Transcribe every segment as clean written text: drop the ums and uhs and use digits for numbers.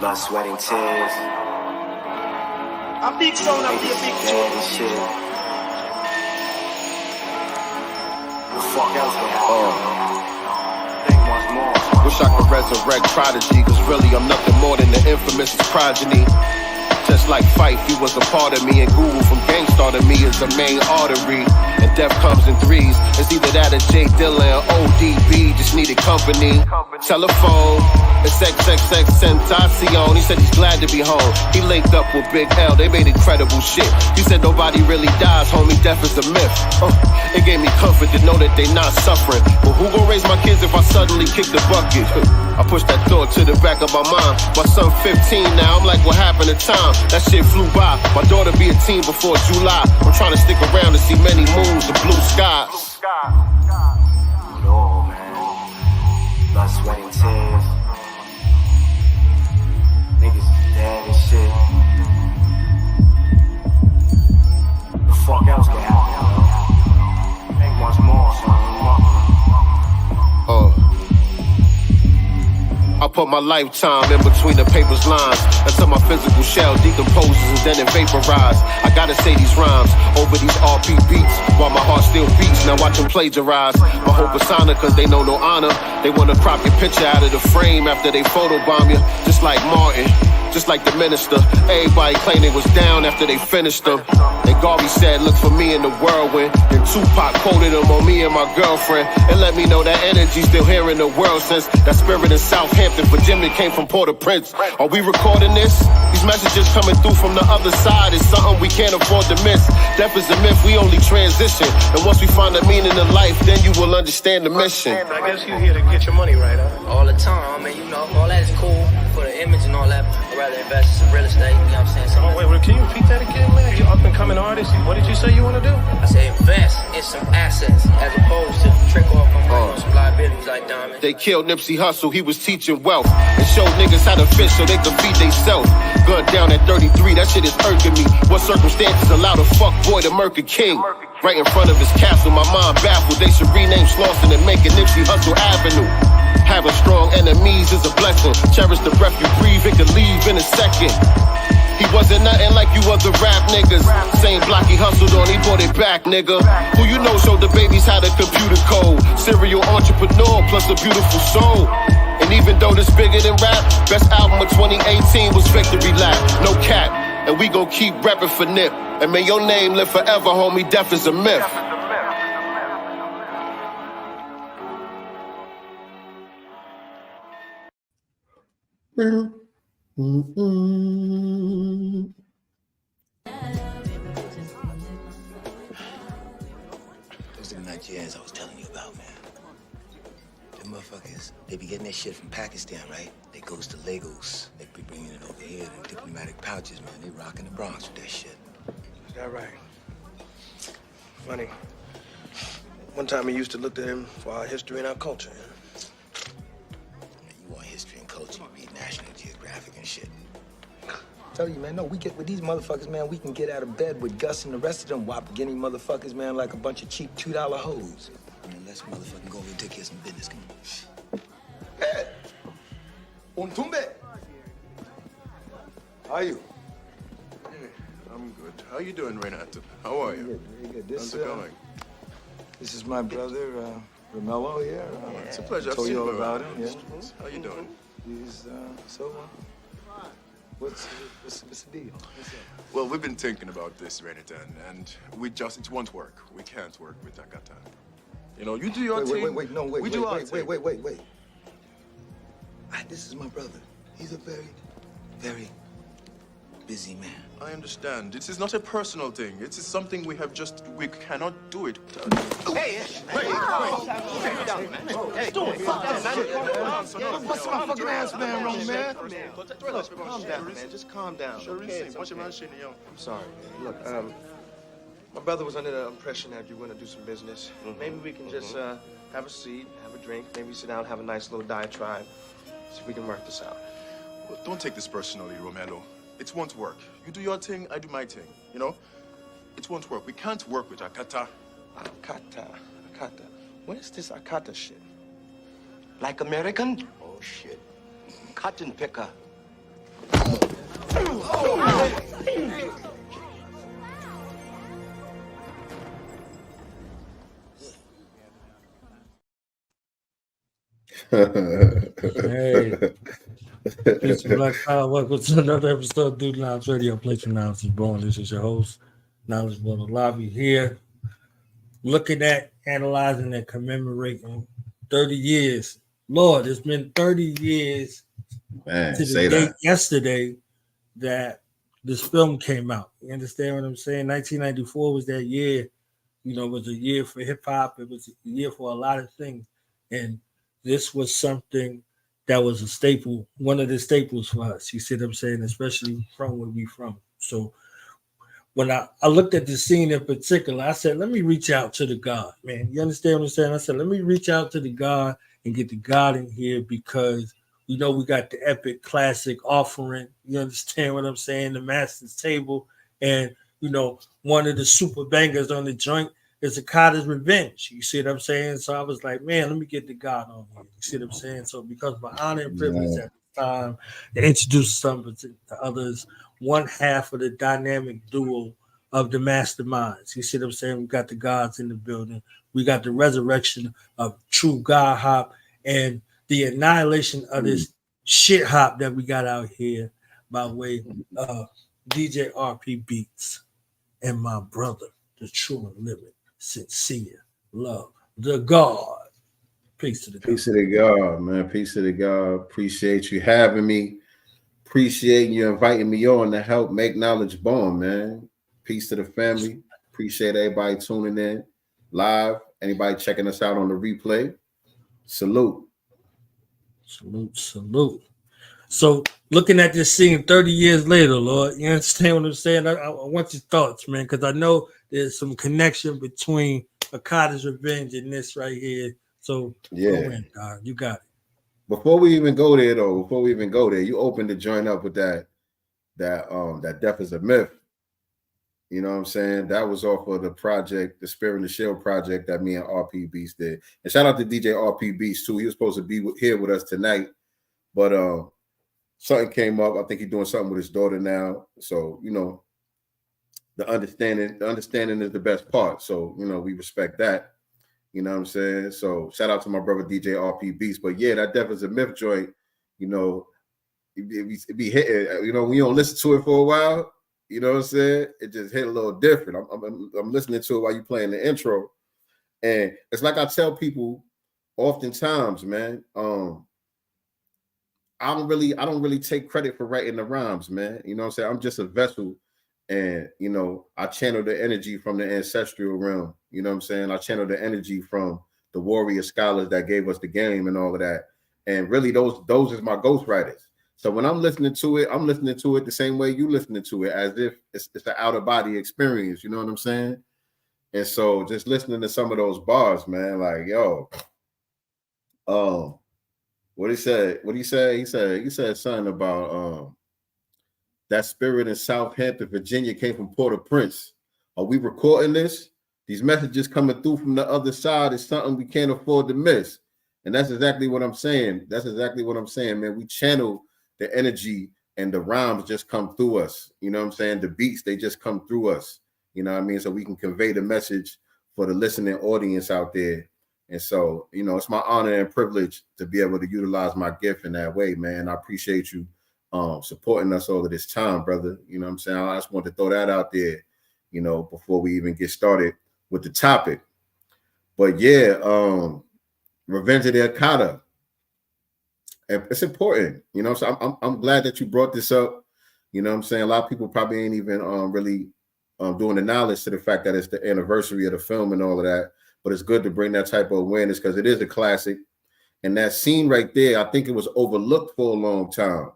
blood, sweat, and tears. I'm big zone, I'm big Dead and shit. The fuck else would happen? Think much more. Wish I could resurrect Prodigy, cause really I'm nothing more than the infamous progeny. Just like Fife, he was a part of me, and Google from Gangstar to me is the main artery. And death comes in threes. It's either that or J Dilla or ODB, just needed company. Telephone, it's XXX Tentacion. He said he's glad to be home. He linked up with Big L, they made incredible shit. He said nobody really dies, homie, death is a myth. It gave me comfort to know that they not suffering. But who gon' raise my kids if I suddenly kick the bucket? I pushed that thought to the back of my mind. My son 15 now, I'm like, what happened to time? That shit flew by. My daughter be a teen before July. I'm trying to stick around to see many moons and blue skies. No, man. Blood, sweat, and tears. Niggas dead and shit. The fuck else could happen? Ain't much more, son. I put my lifetime in between the paper's lines until my physical shell decomposes and then it vaporizes. I gotta say these rhymes over these RP beats while my heart still beats. Now watch them plagiarize my whole persona cause they know no honor. They wanna crop your picture out of the frame after they photobomb you. Just like Martin, just like the minister. Everybody claimed they was down after they finished them. And Garvey said, look for me in the whirlwind. And Tupac quoted him on me and my girlfriend. And let me know that energy's still here in the world since that spirit in Southampton, Virginia came from Port-au-Prince. Are we recording this? These messages coming through from the other side is something we can't afford to miss. Death is a myth, we only transition. And once we find the meaning in life, then you will understand the mission. I guess you're here to get your money right, huh? All the time, I mean, you know, all that is cool for the image and all that. I'd rather invest in some real estate, you know what I'm saying? So Oh, wait, can you repeat that again, man? You up and coming artist, what did you say you want to do? I say invest in some assets as opposed to trick off on some liabilities like diamonds. They killed Nipsey Hussle, he was teaching wealth and showed niggas how to fish so they could feed theyself. Gunned down at 33, that shit is irking me. What circumstances allowed a fuck boy to murder king? Right in front of his castle, my mind baffled. They should rename Slauson and make it Nipsey Hussle Avenue. Having strong enemies is a blessing. Cherish the breath you breathe, it could leave in a second. He wasn't nothing like you other rap niggas. Same block he hustled on, he bought it back, nigga. Who you know showed the babies how to computer code. Serial entrepreneur plus a beautiful soul. And even though this bigger than rap, best album of 2018 was Victory Lap, no cap. And we gon' keep rapping for Nip. And may your name live forever, homie, death is a myth. Those are the Nigerians I was telling you about, man. Them motherfuckers, they be getting that shit from Pakistan, right? They goes to Lagos. They be bringing it over here in diplomatic pouches, man. They rocking the Bronx with that shit. Is that right? Funny. One time we used to look to him for our history and our culture. You want history and culture, you read National Geographic and shit. Tell you, man, no, we get with these motherfuckers, man, we can get out of bed with Gus and the rest of them wop guinea motherfuckers, man, like a bunch of cheap $2 hoes. Man, let's motherfucking go over and take care of some business, come on. Hey! Untumbe! How are you? Hey, I'm good. How you doing, Renato? How are you? Very good. How's it going? This is my brother, Romello here. It's a pleasure. I told you all I've seen about him. him, yeah. How you doing? He's, what's the deal? What's up? Well, we've been thinking about this, Renato, and it won't work. We can't work with Akata. You know, you do your thing. Wait. This is my brother. He's a very, very busy man. I understand. This is not a personal thing. It is something we cannot do it without. Hey, what's my fucking ass man wrong, man? Look, calm down, man. Just calm down. Okay, I'm sorry, man. Look, my brother was under the impression that you were gonna do some business. Maybe we can just have a seat, have a drink, maybe sit down, have a nice little diatribe, see if we can work this out. Well, don't take this personally, Romello. It won't work. You do your thing, I do my thing. You know? It won't work. We can't work with Akata. Akata. What is this Akata shit? Like American? Oh, shit. Cotton picker. Hey, peace and black power. Welcome to another episode of Dude Lounge Radio. Place Analysis Born. This is your host, Knowledge Born Lobby here, looking at, analyzing, and commemorating 30 years. Lord, it's been 30 years Man, to the say date that. yesterday that this film came out. You understand what I'm saying? 1994 was that year. You know, it was a year for hip hop. It was a year for a lot of things. And this was something that was a staple, one of the staples for us. You see what I'm saying? Especially from where we from. So when I looked at the scene in particular, I said, let me reach out to the God, man. You understand what I'm saying? I said, let me reach out to the God and get the God in here because we know we got the epic classic offering. You understand what I'm saying? The master's table. And, you know, one of the super bangers on the joint is Akata's Revenge. You see what I'm saying? So I was like, man, let me get the God on here. You see what I'm saying? So because of my honor and privilege at the time to introduce some to others, one half of the dynamic duo of the masterminds. You see what I'm saying? We got the gods in the building. We got the resurrection of true God hop and the annihilation of this shit hop that we got out here by way of DJ RP Beats and my brother, the true and living, sincere love, the God. Peace to the God. Peace to the God, man. Peace to the God. Appreciate you having me. Appreciate you inviting me on to help make knowledge born, man. Peace to the family. Appreciate everybody tuning in live. Anybody checking us out on the replay. Salute. Salute, salute. So looking at this scene 30 years later, Lord, you understand what I'm saying? I want your thoughts, man, because I know there's some connection between Akata's Revenge and this right here. So Yeah. go in, God. You got it. Before we even go there, you opened the joint up with that Death is a Myth. You know what I'm saying? That was off of the project, the Spirit and the Shield project that me and RP Beast did. And shout out to DJ RP Beast too. He was supposed to be here with us tonight, but something came up. I think he's doing something with his daughter now. So, you know, the understanding is the best part. So, you know, we respect that. You know what I'm saying? So shout out to my brother DJ RP Beast. But yeah, that Death is a Myth joint, you know, it be hitting. You know, when you don't listen to it for a while, you know what I'm saying? It just hit a little different. I'm listening to it while you playing the intro. And it's like I tell people oftentimes, man, I don't really take credit for writing the rhymes, man. You know what I'm saying? I'm just a vessel. And, you know, I channel the energy from the ancestral realm. You know what I'm saying? I channel the energy from the warrior scholars that gave us the game and all of that. And really, those is my ghostwriters. So when I'm listening to it the same way you listening to it, as if it's an out of body experience. You know what I'm saying? And so just listening to some of those bars, man, like, yo, what he said? He said something about that spirit in Southampton, Virginia came from Port-au-Prince. Are we recording this? These messages coming through from the other side is something we can't afford to miss. And that's exactly what I'm saying. Man. We channel the energy and the rhymes just come through us. You know what I'm saying? The beats, they just come through us. You know what I mean? So we can convey the message for the listening audience out there. And so, you know, it's my honor and privilege to be able to utilize my gift in that way, man. I appreciate you supporting us all of this time, brother. You know what I'm saying? I just want to throw that out there, you know, before we even get started with the topic. But yeah, Revenge of the Akata. It's important, you know. So I'm glad that you brought this up. You know what I'm saying? A lot of people probably ain't even really doing the knowledge to the fact that it's the anniversary of the film and all of that. But it's good to bring that type of awareness because it is a classic. And that scene right there, I think it was overlooked for a long time.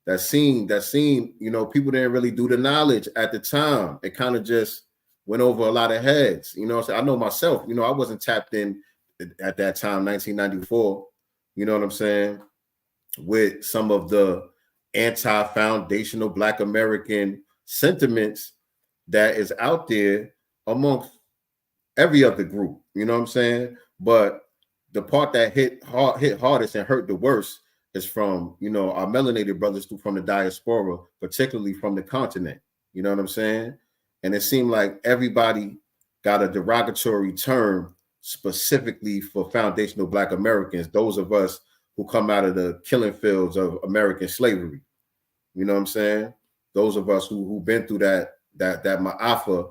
That scene, you know, people didn't really do the knowledge at the time. It kind of just went over a lot of heads. You know, so I know myself, you know, I wasn't tapped in at that time, 1994. You know what I'm saying? With some of the anti-foundational Black American sentiments that is out there amongst every other group. You know what I'm saying? But the part that hit hardest and hurt the worst is from, you know, our melanated brothers from the diaspora, particularly from the continent. You know what I'm saying? And it seemed like everybody got a derogatory term specifically for foundational Black Americans, those of us who come out of the killing fields of American slavery. You know what I'm saying? Those of us who've been through that ma'afa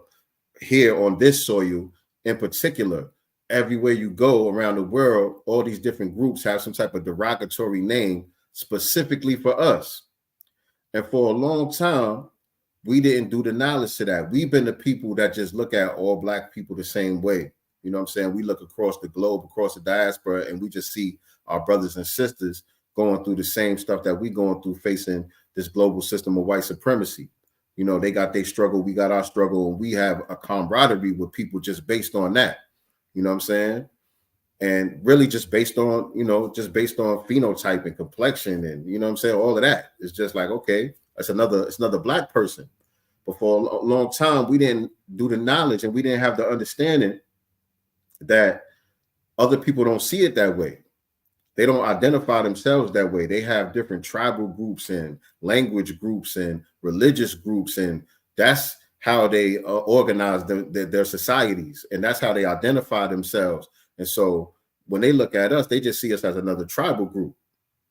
here on this soil in particular. Everywhere you go around the world, all these different groups have some type of derogatory name specifically for us. And for a long time, we didn't do the knowledge to that. We've been the people that just look at all Black people the same way. You know what I'm saying? We look across the globe, across the diaspora, and we just see our brothers and sisters going through the same stuff that we going through, facing this global system of white supremacy. You know, they got their struggle, we got our struggle, and we have a camaraderie with people just based on that. You know what I'm saying? And really just based on, you know, just based on phenotype and complexion and, you know what I'm saying, all of that. It's just like, okay, it's another Black person. But for a long time, we didn't do the knowledge and we didn't have the understanding that other people don't see it that way. They don't identify themselves that way. They have different tribal groups and language groups and religious groups, and that's how they organize their societies, and that's how they identify themselves. And so when they look at us, they just see us as another tribal group.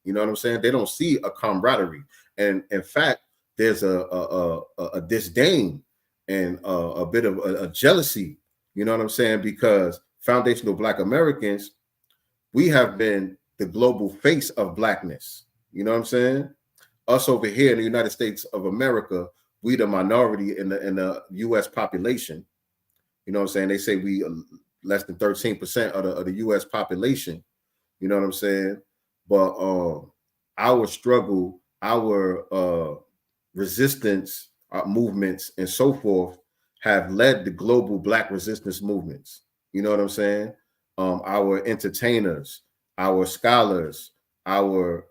You know what I'm saying? They don't see a camaraderie, and in fact, there's a disdain and a bit of a jealousy. You know what I'm saying? Because foundational Black Americans, we have been the global face of Blackness. You know what I'm saying? Us over here in the United States of America, we the minority in the U.S. population. You know what I'm saying? They say we less than 13% of the U.S. population. You know what I'm saying? But our struggle, our resistance movements, and so forth have led the global Black resistance movements. You know what I'm saying? Our entertainers, our scholars, our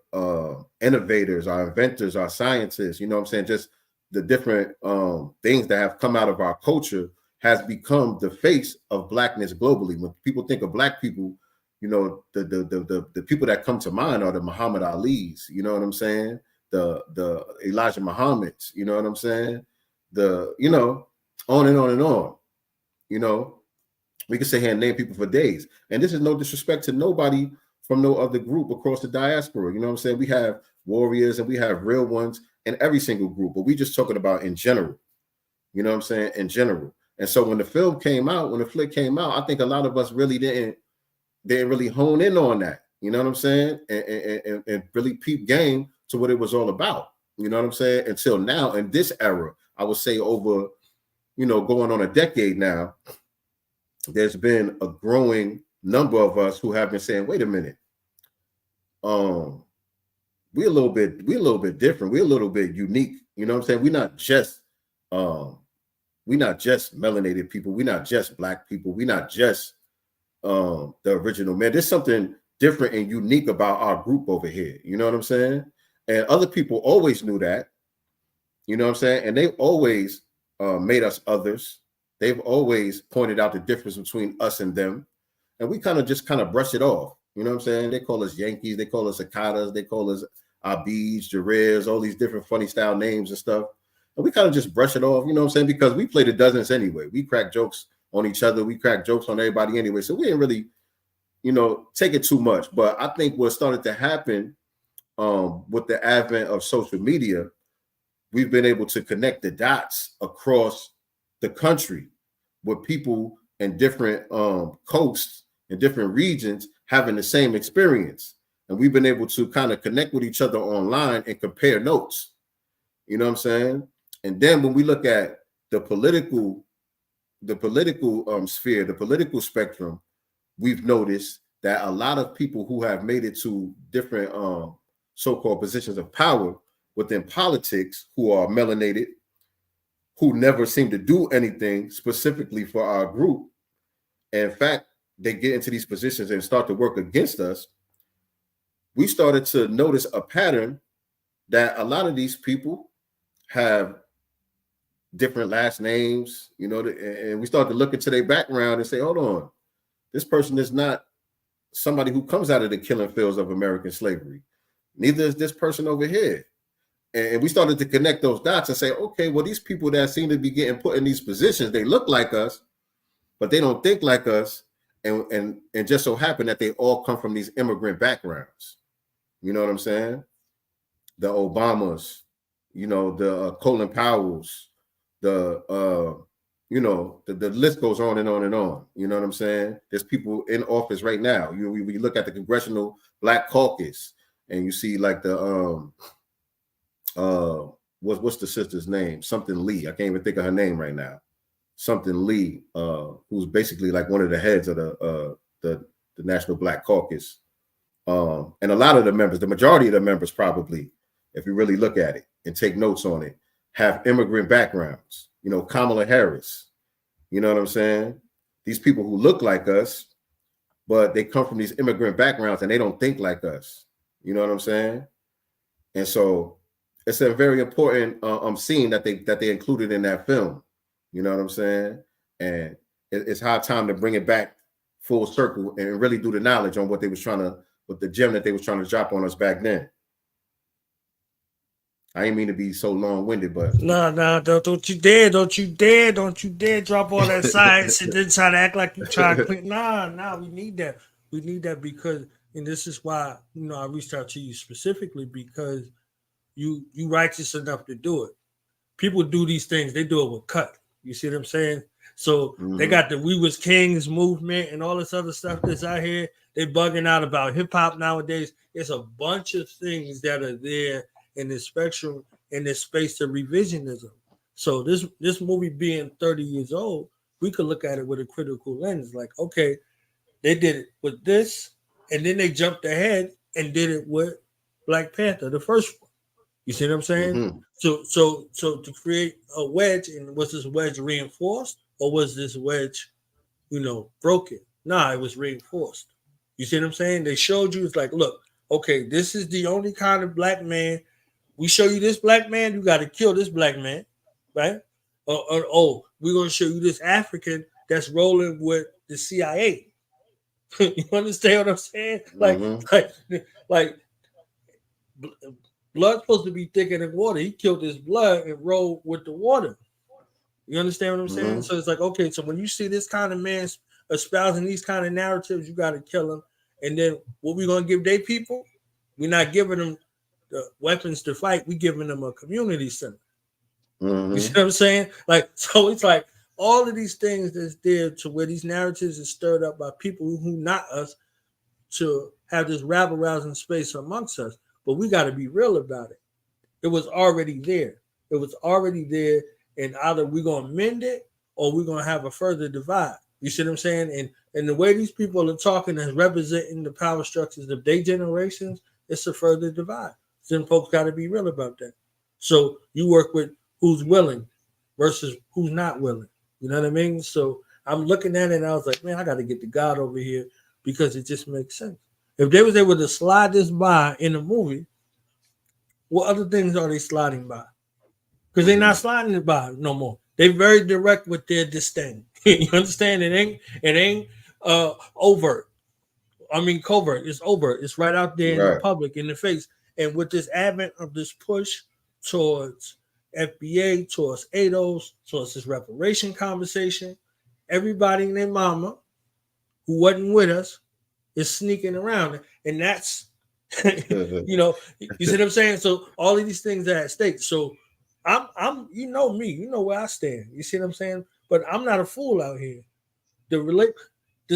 innovators, our inventors, our scientists, you know what I'm saying? Just the different things that have come out of our culture has become the face of Blackness globally. When people think of Black people, you know, the people that come to mind are the Muhammad Alis, you know what I'm saying? The Elijah Muhammads, you know what I'm saying? You know, on and on and on. You know, we can sit here and name people for days. And this is no disrespect to nobody from no other group across the diaspora. You know what I'm saying? We have warriors and we have real ones in every single group, but we just talking about in general. You know what I'm saying? In general. And so when the film came out, when the flick came out, I think a lot of us really didn't really hone in on that. You know what I'm saying? And really peep game to what it was all about. You know what I'm saying? Until now, in this era, I would say over, you know, going on a decade now, there's been a growing number of us who have been saying, wait a minute, we're a little bit different. We're a little bit unique. You know what I'm saying? We're not just melanated people. We're not just Black people. We're not just the original man. There's something different and unique about our group over here. You know what I'm saying? And other people always knew that. You know what I'm saying? And they always made us others. They've always pointed out the difference between us and them. And we kind of brush it off. You know what I'm saying? They call us Yankees. They call us Akatas. They call us Abids, Jarez, all these different funny style names and stuff. And we kind of just brush it off, you know what I'm saying? Because we play the dozens anyway. We crack jokes on each other. We crack jokes on everybody anyway. So we didn't really, you know, take it too much. But I think what started to happen with the advent of social media, we've been able to connect the dots across the country with people in different coasts and different regions having the same experience. And we've been able to kind of connect with each other online and compare notes. You know what I'm saying? And then when we look at the political sphere, the political spectrum, we've noticed that a lot of people who have made it to different so-called positions of power within politics, who are melanated, who never seem to do anything specifically for our group. And in fact, they get into these positions and start to work against us. We started to notice a pattern that a lot of these people have different last names, you know, and we start to look into their background and say, hold on, this person is not somebody who comes out of the killing fields of American slavery. Neither is this person over here. And we started to connect those dots and say, okay, well, these people that seem to be getting put in these positions, they look like us, but they don't think like us. And just so happen that they all come from these immigrant backgrounds. You know what I'm saying? The Obamas, you know, the Colin Powells, the list goes on and on and on. You know what I'm saying? There's people in office right now. We look at the Congressional Black Caucus, and you see like the what's the sister's name? Something Lee. I can't even think of her name right now. Something Lee, who's basically like one of the heads of the National Black Caucus. And a lot of the members, the majority of the members probably, if you really look at it and take notes on it, have immigrant backgrounds. You know, Kamala Harris, you know what I'm saying? These people who look like us, but they come from these immigrant backgrounds and they don't think like us. You know what I'm saying? And so it's a very important scene that they included in that film. You know what I'm saying? And it's high time to bring it back full circle and really do the knowledge on what they was trying to, with the gem that they was trying to drop on us back then. I didn't mean to be so long-winded, but don't you dare drop all that science and then try to act like you try to clean. We need that because, and this is why, you know, I reached out to you specifically because you righteous enough to do it. People do these things, they do it with cut. You see what I'm saying? So they got the We Was Kings movement and all this other stuff that's out here. They bugging out about hip hop nowadays. It's a bunch of things that are there in this spectrum, in this space of revisionism. So this movie being 30 years old, we could look at it with a critical lens. Like, okay, they did it with this, and then they jumped ahead and did it with Black Panther, the first one. You see what I'm saying? Mm-hmm. So to create a wedge, and was this wedge reinforced or was this wedge, you know, broken? Nah, it was reinforced. You see what I'm saying? They showed you, it's like, look, okay, this is the only kind of black man. We show you this black man, you got to kill this black man, right? Or we're going to show you this African that's rolling with the CIA. You understand what I'm saying? Like blood's supposed to be thicker than water. He killed his blood and rolled with the water. You understand what I'm saying? So it's like, okay, so when you see this kind of man espousing these kind of narratives, you got to kill him. And then what we going to give they people? We're not giving them the weapons to fight. We giving them a community center. You see what I'm saying? Like, so it's like all of these things that's there to where these narratives are stirred up by people who not us to have this rabble-rousing space amongst us. But we got to be real about it. It was already there. It was already there, and either we're going to mend it or we're going to have a further divide. You see what I'm saying? And the way these people are talking as representing the power structures of their generations, it's a further divide. Then folks got to be real about that. So you work with who's willing versus who's not willing. You know what I mean? So I'm looking at it and I was like, man, I got to get the God over here because it just makes sense. If they was able to slide this by in a movie, what other things are they sliding by? Because they're not sliding it by no more. They're very direct with their disdain. You understand? It ain't overt. I mean covert. It's overt. It's right out there in the public, in the face. And with this advent of this push towards FBA, towards ADOS, towards this reparation conversation, everybody and their mama who wasn't with us is sneaking around, and that's you know, you see what I'm saying? So all of these things are at stake. So I'm you know me, you know where I stand. You see what I'm saying? But I'm not a fool out here. The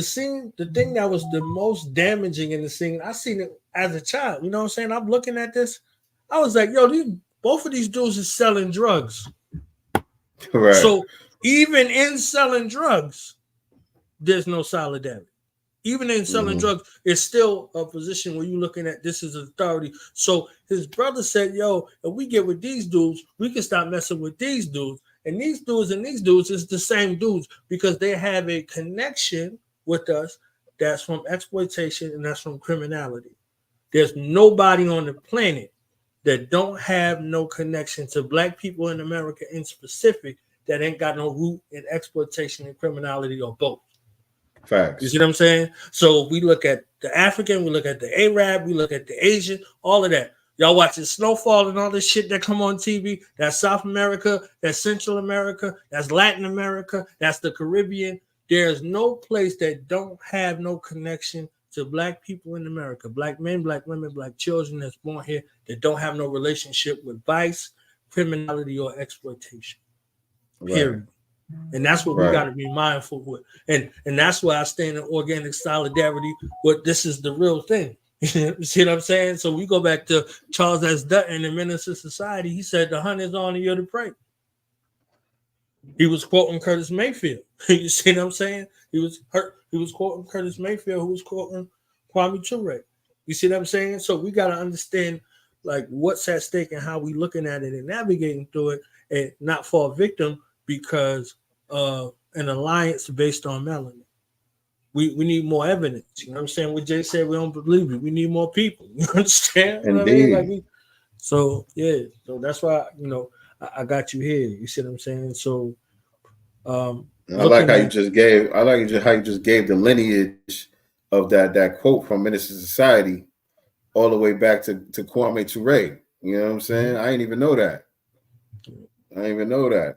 thing that was the most damaging in the scene, I seen it as a child. You know what I'm saying? I'm looking at this. I was like, yo, both of these dudes is selling drugs. Right. So even in selling drugs, there's no solidarity. Even in selling drugs, it's still a position where you're looking at this as authority. So his brother said, yo, if we get with these dudes, we can stop messing with these dudes. And these dudes is the same dudes because they have a connection with us that's from exploitation and that's from criminality. There's nobody on the planet that don't have no connection to black people in America in specific that ain't got no root in exploitation and criminality or both. You Facts. see what I'm saying? So we look at the African, we look at the Arab, we look at the Asian, all of that. Y'all watching Snowfall and all this shit that come on TV. That's South America, that's Central America, that's Latin America, that's the Caribbean. There's no place that don't have no connection to black people in America. Black men, black women, black children that's born here that don't have no relationship with vice, criminality, or exploitation. Period. And that's what we got to be mindful with. And that's why I stand in organic solidarity. But this is the real thing. You see what I'm saying? So we go back to Charles S. Dutton in Menace to Society. He said the hunt is on and you're the prey. He was quoting Curtis Mayfield. You see what I'm saying? He was quoting Curtis Mayfield, who was quoting Kwame Ture. You see what I'm saying? So we got to understand like what's at stake and how we looking at it and navigating through it, and not fall victim because an alliance based on melanin. We need more evidence. You know what I'm saying? What Jay said, we don't believe it. We need more people. You understand? You know what I mean? Like so that's why, you know, I got you here. You see what I'm saying? So I like how you just gave the lineage of that quote from Menace to Society all the way back to Kwame Ture. You know what I'm saying? I didn't even know that.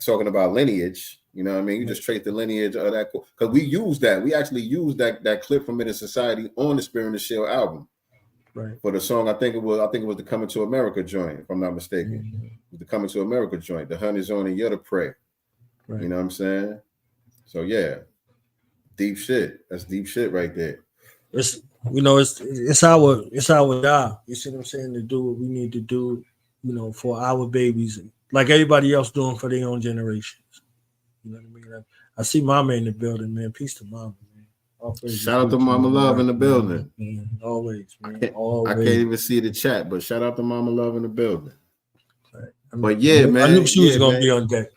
Talking about lineage, you know what I mean? You just trace the lineage of that quote. Because we use that. We actually used that clip from Menace to Society on the Spirit and the Shield album. Right. For the song, I think it was the Coming to America joint, if I'm not mistaken. Mm-hmm. The Coming to America joint. The hunt is on and you're the prey. Right. You know what I'm saying? So yeah. Deep shit. That's deep shit right there. It's our job. You see what I'm saying? To do what we need to do, you know, for our babies, like everybody else doing for their own generations. You know what I mean? I see Mama in the building, man. Peace to Mama, man. Shout out to Mama Love in the building. Man. Always, man. I can't even see the chat, but shout out to Mama Love in the building. Right. But yeah, man. I knew she was gonna be on deck.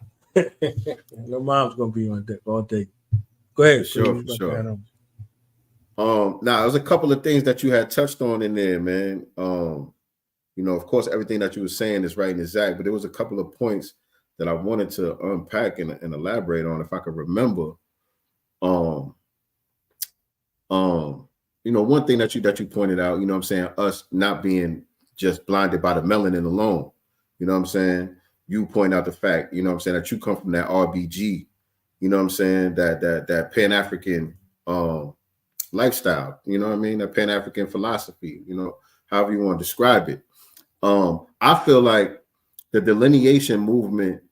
No mom's gonna be on deck all day. Go ahead. For sure. Now there's a couple of things that you had touched on in there, man. You know, of course, everything that you were saying is right and exact, but there was a couple of points that I wanted to unpack and elaborate on, if I could remember. You know, one thing that you pointed out, you know what I'm saying, us not being just blinded by the melanin alone. You know what I'm saying? You point out the fact, you know what I'm saying, that you come from that RBG, you know what I'm saying, that Pan-African lifestyle, you know what I mean, that Pan-African philosophy, you know, however you want to describe it. I feel like the delineation movement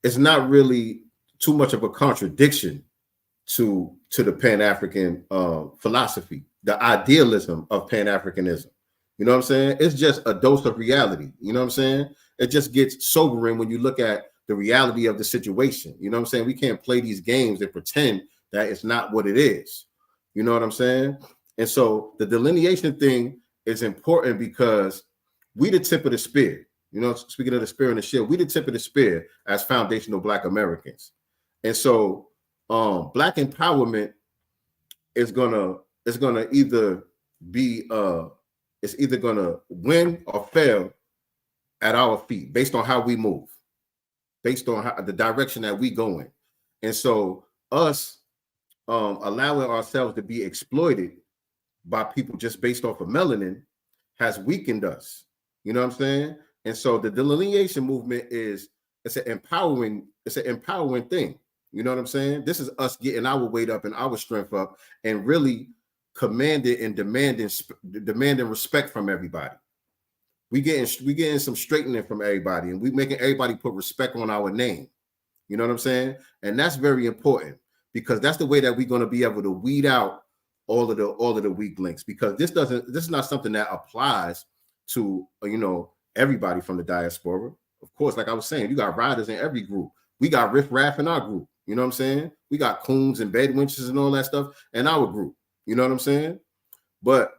is not really too much of a contradiction to the Pan-African philosophy, the idealism of Pan-Africanism. You know what I'm saying? It's just a dose of reality. You know what I'm saying? It just gets sobering when you look at the reality of the situation. You know what I'm saying? We can't play these games and pretend that it's not what it is. You know what I'm saying? And so the delineation thing is important because we the tip of the spear. You know, speaking of the spear and the shield, we the tip of the spear as foundational Black Americans. And so Black empowerment is gonna either be it's either gonna win or fail at our feet based on how we move, based on the direction that we go in. And so us allowing ourselves to be exploited by people just based off of melanin has weakened us. You know what I'm saying? And so the delineation movement it's an empowering thing. You know what I'm saying? This is us getting our weight up and our strength up and really commanding and demanding respect from everybody. We getting some straightening from everybody, and we making everybody put respect on our name. You know what I'm saying? And that's very important because that's the way that we're going to be able to weed out all of the weak links, because this is not something that applies to, you know, everybody from the diaspora. Of course, like I was saying, you got riders in every group. We got riffraff in our group. You know what I'm saying? We got coons and bedwenches and all that stuff in our group. You know what I'm saying? But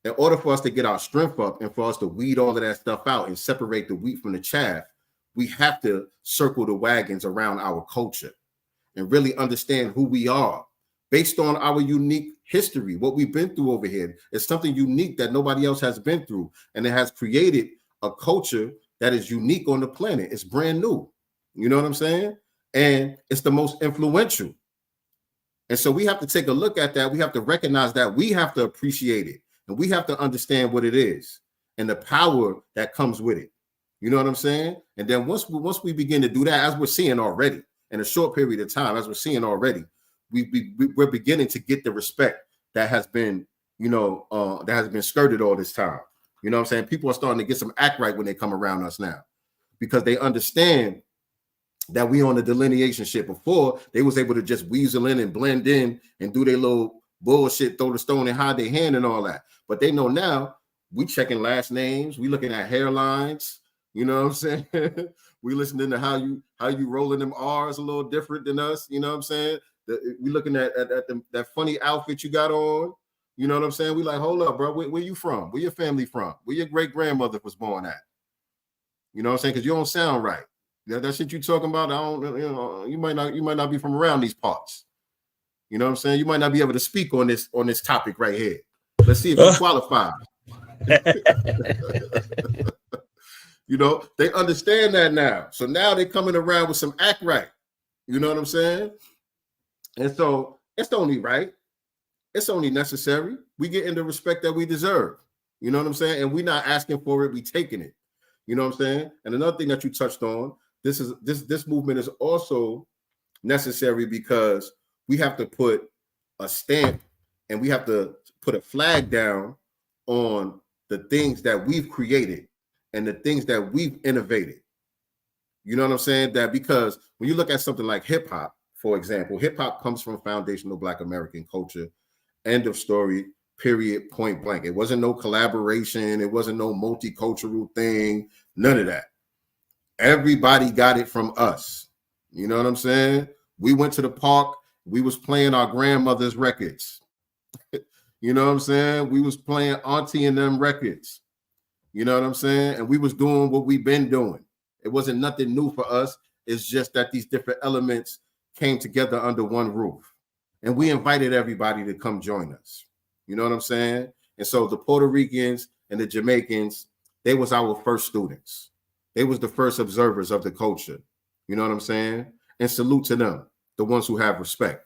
in order for us to get our strength up and for us to weed all of that stuff out and separate the wheat from the chaff, we have to circle the wagons around our culture and really understand who we are based on our unique history. What we've been through over here is something unique that nobody else has been through. And it has created a culture that is unique on the planet. It's brand new. You know what I'm saying? And it's the most influential. And so we have to take a look at that. We have to recognize that. We have to appreciate it. And we have to understand what it is and the power that comes with it. You know what I'm saying? And then once we begin to do that, as we're seeing already in a short period of time, as we're seeing already, we're beginning to get the respect that has been, that has been skirted all this time. You know what I'm saying? People are starting to get some act right when they come around us now, because they understand that we on the delineation shit. Before, they was able to just weasel in and blend in and do their little bullshit, throw the stone and hide their hand and all that. But they know now we checking last names, we looking at hairlines, you know what I'm saying? We listening to how you rolling them R's a little different than us, you know what I'm saying? We looking at that funny outfit you got on, you know what I'm saying? We like, hold up, bro, where you from? Where your family from? Where your great grandmother was born at? You know what I'm saying? Because you don't sound right. That shit you talking about, you might not be from around these parts. You know what I'm saying? You might not be able to speak on this topic right here. Let's see if you qualify. They understand that now. So now they're coming around with some act right. You know what I'm saying? And so it's only right. It's only necessary. We get in the respect that we deserve. You know what I'm saying? And we're not asking for it, we taking it. You know what I'm saying? And another thing that you touched on, this movement is also necessary because we have to put a stamp and we have to put a flag down on the things that we've created and the things that we've innovated. You know what I'm saying? That because when you look at something like hip hop, for example, hip hop comes from foundational Black American culture. End of story, period, point blank. It wasn't no collaboration. It wasn't no multicultural thing. None of that. Everybody got it from us. You know what I'm saying? We went to the park. We was playing our grandmother's records. You know what I'm saying? We was playing auntie and them records. You know what I'm saying? And we was doing what we've been doing. It wasn't nothing new for us. It's just that these different elements came together under one roof. And we invited everybody to come join us. You know what I'm saying? And so the Puerto Ricans and the Jamaicans, they was our first students. They was the first observers of the culture. You know what I'm saying? And salute to them, the ones who have respect.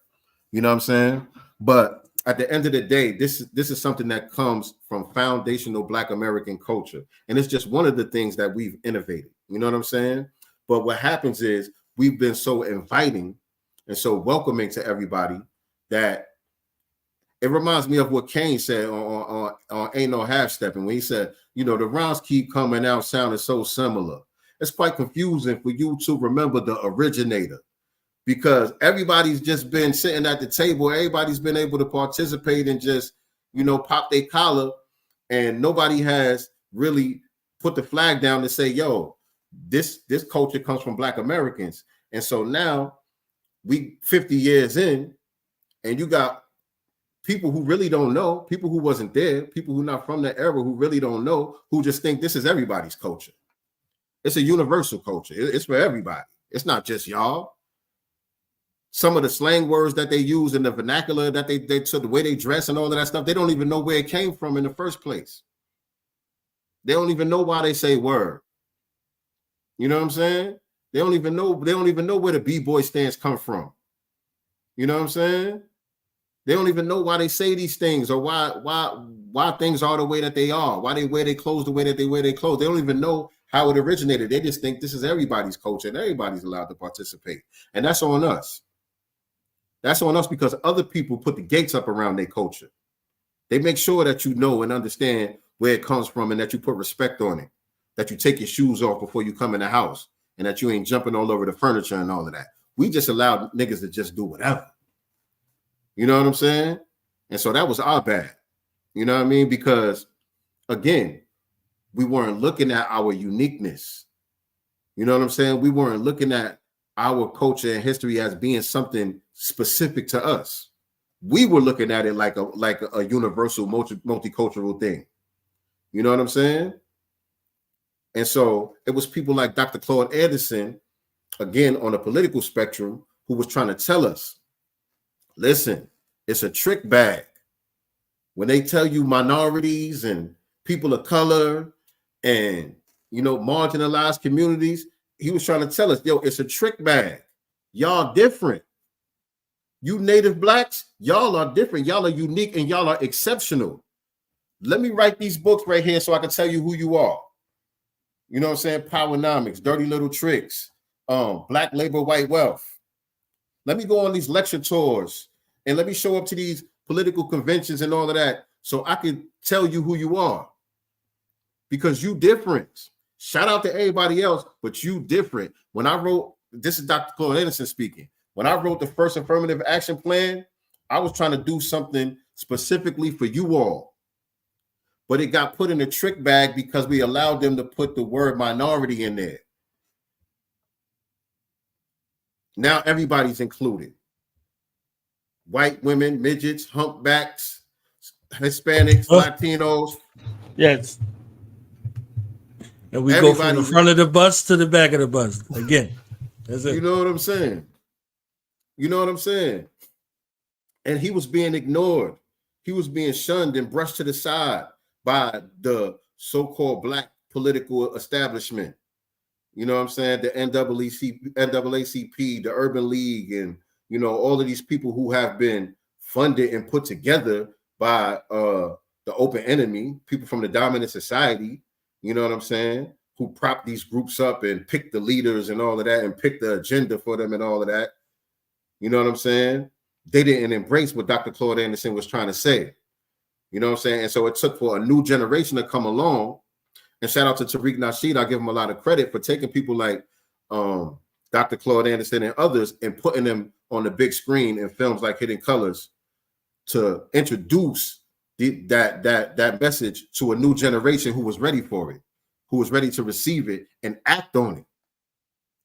You know what I'm saying? But at the end of the day, this is something that comes from foundational Black American culture. And it's just one of the things that we've innovated. You know what I'm saying? But what happens is we've been so inviting and so welcoming to everybody that it reminds me of what Kane said on Ain't No Half Stepping, when he said, the rounds keep coming out sounding so similar. It's quite confusing for you to remember the originator, because everybody's just been sitting at the table. Everybody's been able to participate and just, pop their collar, and nobody has really put the flag down to say, yo, this culture comes from Black Americans. And so now we 50 years in, and you got people who really don't know, people who wasn't there, people who not from the era, who really don't know, who just think this is everybody's culture. It's a universal culture. It's for everybody. It's not just y'all. Some of the slang words that they use in the vernacular that they took, the way they dress and all of that stuff, they don't even know where it came from in the first place. They don't even know why they say word. You know what I'm saying? They don't even know where the B-boy stance come from. You know what I'm saying? They don't even know why they say these things, or why things are the way that they are, why they wear their clothes the way that they wear their clothes. They don't even know how it originated. They just think this is everybody's culture and everybody's allowed to participate. And that's on us. That's on us because other people put the gates up around their culture. They make sure that you know and understand where it comes from and that you put respect on it, that you take your shoes off before you come in the house, and that you ain't jumping all over the furniture and all of that. We just allowed niggas to just do whatever. You know what I'm saying? And so that was our bad. You know what I mean? Because, again, we weren't looking at our uniqueness. You know what I'm saying? We weren't looking at our culture and history as being something specific to us. We were looking at it like a universal multicultural thing. You know what I'm saying? And so it was people like Dr. Claude Anderson, again, on the political spectrum, who was trying to tell us, listen, it's a trick bag. When they tell you minorities and people of color and, marginalized communities, he was trying to tell us, yo, it's a trick bag. Y'all different. You native blacks, y'all are different. Y'all are unique and y'all are exceptional. Let me write these books right here so I can tell you who you are. You know what I'm saying? Powernomics, Dirty Little Tricks, Black Labor, White Wealth. Let me go on these lecture tours and let me show up to these political conventions and all of that so I can tell you who you are. Because you different. Shout out to everybody else, but you different. When I wrote, this is Dr. Claude Anderson speaking. When I wrote the first affirmative action plan, I was trying to do something specifically for you all. But it got put in a trick bag because we allowed them to put the word minority in there. Now everybody's included. White women, midgets, humpbacks, Hispanics, Latinos. Yes. And we go from the front of the bus to the back of the bus. Again. That's it. You know what I'm saying? You know what I'm saying? And he was being ignored. He was being shunned and brushed to the side by the so-called black political establishment. You know what I'm saying? The NAACP, the Urban League, and, you know, all of these people who have been funded and put together by the open enemy, people from the dominant society, you know what I'm saying, who prop these groups up and pick the leaders and all of that and pick the agenda for them and all of that. You know what I'm saying? They didn't embrace what Dr. Claude Anderson was trying to say. You know what I'm saying? And so it took for a new generation to come along. And shout out to Tariq Nasheed. I give him a lot of credit for taking people like Dr. Claude Anderson and others and putting them on the big screen in films like Hidden Colors to introduce that message to a new generation who was ready for it, who was ready to receive it and act on it.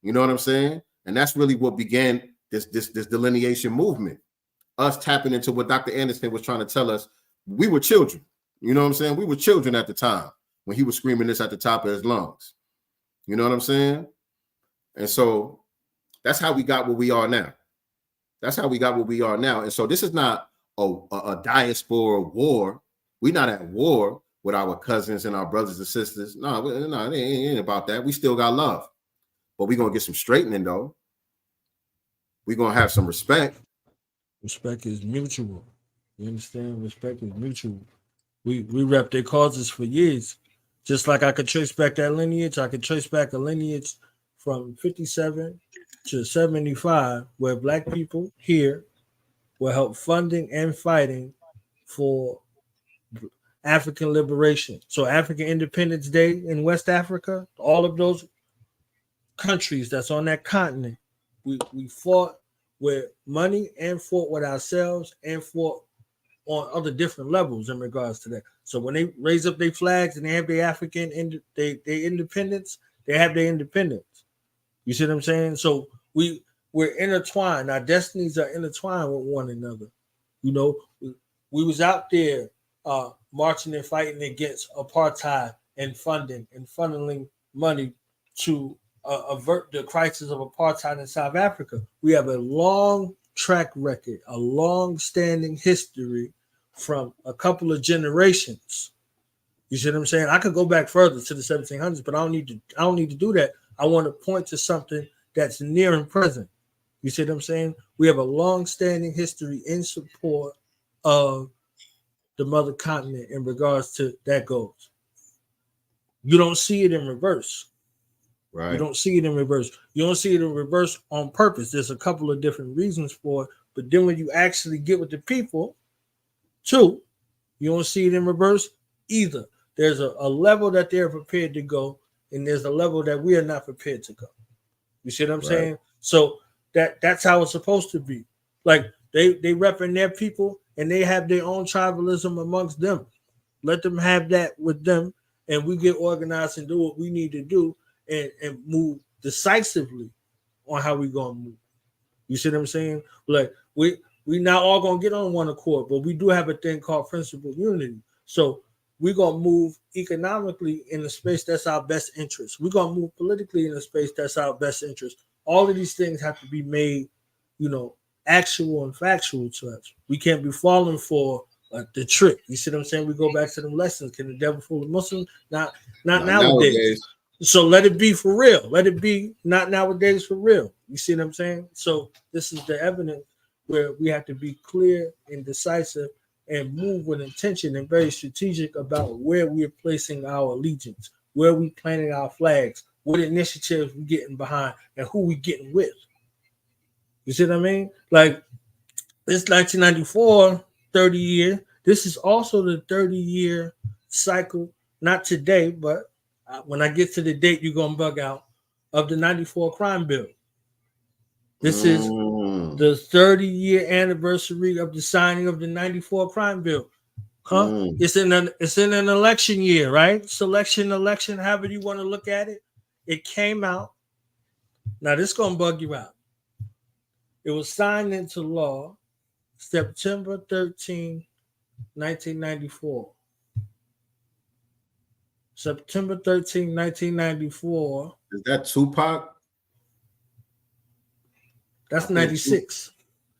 You know what I'm saying? And that's really what began this delineation movement. Us tapping into what Dr. Anderson was trying to tell us. We were children. You know what I'm saying? We were children at the time when he was screaming this at the top of his lungs. You know what I'm saying? And so that's how we got where we are now. That's how we got where we are now. And so this is not a diaspora war. We're not at war with our cousins and our brothers and sisters. No, it ain't about that. We still got love. But we're going to get some straightening, though. We're going to have some respect. Respect is mutual. You understand? Respect is mutual. We rep their causes for years. Just like I could trace back that lineage, I could trace back a lineage from 57 to 75 where black people here were help funding and fighting for African liberation. So African Independence Day in West Africa, all of those countries that's on that continent, we fought with money and fought with ourselves and fought on other different levels in regards to that. So when they raise up their flags and they have their African their independence, they have their independence. You see what I'm saying? So we're intertwined. Our destinies are intertwined with one another. You know, we was out there marching and fighting against apartheid and funding and funneling money to avert the crisis of apartheid in South Africa. We have a long track record, a long-standing history from a couple of generations. You see what I'm saying? I could go back further to the 1700s, but I don't need to do that. I want to point to something that's near and present. You see what I'm saying? We have a long-standing history in support of the mother continent in regards to that goes. You don't see it in reverse. Right. You don't see it in reverse. You don't see it in reverse on purpose. There's a couple of different reasons for it. But then when you actually get with the people, too, you don't see it in reverse either. There's a level that they're prepared to go, and there's a level that we are not prepared to go. You see what I'm saying? So that's how it's supposed to be. Like they repping their people, and they have their own tribalism amongst them. Let them have that with them, and we get organized and do what we need to do. And move decisively on how we're gonna move. You see what I'm saying? Like we not all gonna get on one accord, but we do have a thing called principle unity. So we're gonna move economically in the space that's our best interest. We're gonna move politically in the space that's our best interest. All of these things have to be made, actual and factual to us. We can't be falling for the trick. You see what I'm saying? We go back to them lessons. Can the devil fool the Muslim? Not nowadays. So let it be for real. Let it be not nowadays for real. You see what I'm saying? So this is the evidence where we have to be clear and decisive and move with intention and very strategic about where we're placing our allegiance, where we planting our flags, what initiatives we getting behind, and who we getting with. You see what I mean? Like this 1994, 30 year. This is also the 30-year cycle, not today, but when I get to the date, you're going to bug out, of the 94 crime bill. This is the 30-year anniversary of the signing of the 94 crime bill. Huh? It's in an election year, right? Selection, election, however you want to look at it. It came out. Now this is gonna bug you out. It was signed into law September 13, 1994. September 13, 1994. Is that Tupac? That's 96.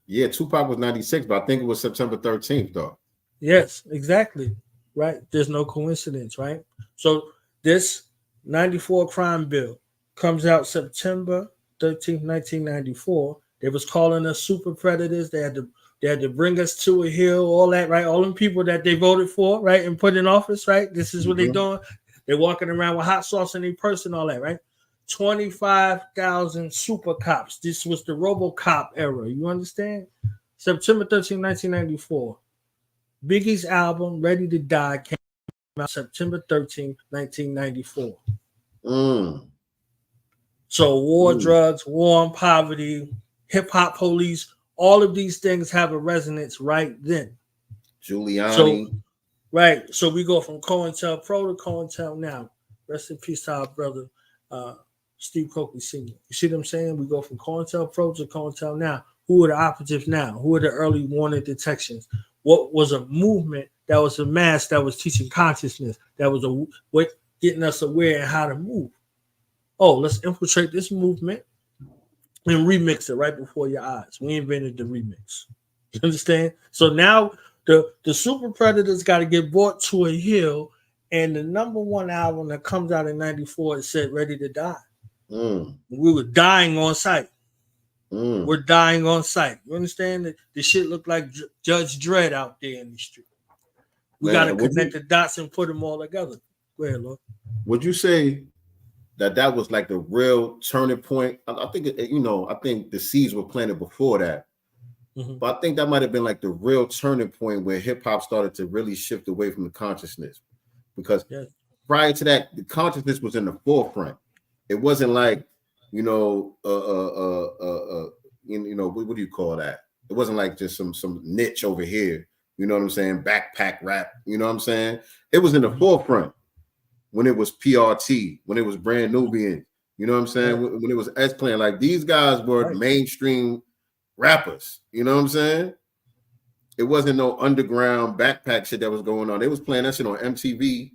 Yeah, Tupac was 96, but I think it was September 13th, though. Yes, exactly. Right. There's no coincidence, right? So this 94 crime bill comes out September 13th, 1994. They was calling us super predators. They had to bring us to a hill, all that, right? All them people that they voted for, right, and put in office, right? This is what they're doing. They're walking around with hot sauce in their purse and all that, right? 25,000 super cops. This was the RoboCop era. You understand? September 13, 1994. Biggie's album, Ready to Die, came out September 13, 1994. So war, drugs, war on poverty, hip-hop police, all of these things have a resonance right then. Giuliani. So, right. So we go from COINTELPRO to COINTELNOW. Rest in peace to our brother, Steve Coakley Sr. You see what I'm saying? We go from COINTELPRO to COINTELNOW. Who are the operatives now? Who are the early warning detections? What was a movement that was a mass that was teaching consciousness, that was getting us aware of how to move? Oh, let's infiltrate this movement and remix it right before your eyes. We invented the remix. You understand? So now the super predators got to get brought to a hill, and the number one album that comes out in 94 is said Ready to Die. We were dying on sight. We're dying on sight. You understand? The shit looked like Judge Dredd out there in the street. We got to connect the dots and put them all together. Go ahead, Lord. Would you say that was like the real turning point? I think, I think the seeds were planted before that. But I think that might have been like the real turning point where hip hop started to really shift away from the consciousness. Because prior to that, the consciousness was in the forefront. It wasn't like, what do you call that? It wasn't like just some niche over here. You know what I'm saying? Backpack rap. You know what I'm saying? It was in the forefront when it was PRT, when it was Brand Nubian. You know what I'm saying? When it was S-Plan. Like these guys were mainstream rappers. You know what I'm saying? It wasn't no underground backpack shit that was going on. They was playing that shit on MTV.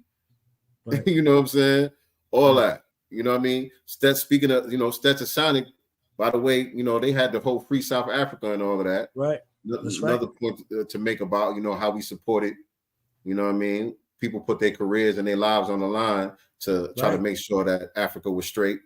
Right. You know what I'm saying? All that. You know what I mean? Speaking of, Stetson Sonic, by the way, they had the whole Free South Africa and all of that. Right. Another point to make about, how we supported, you know what I mean? People put their careers and their lives on the line to try to make sure that Africa was straight.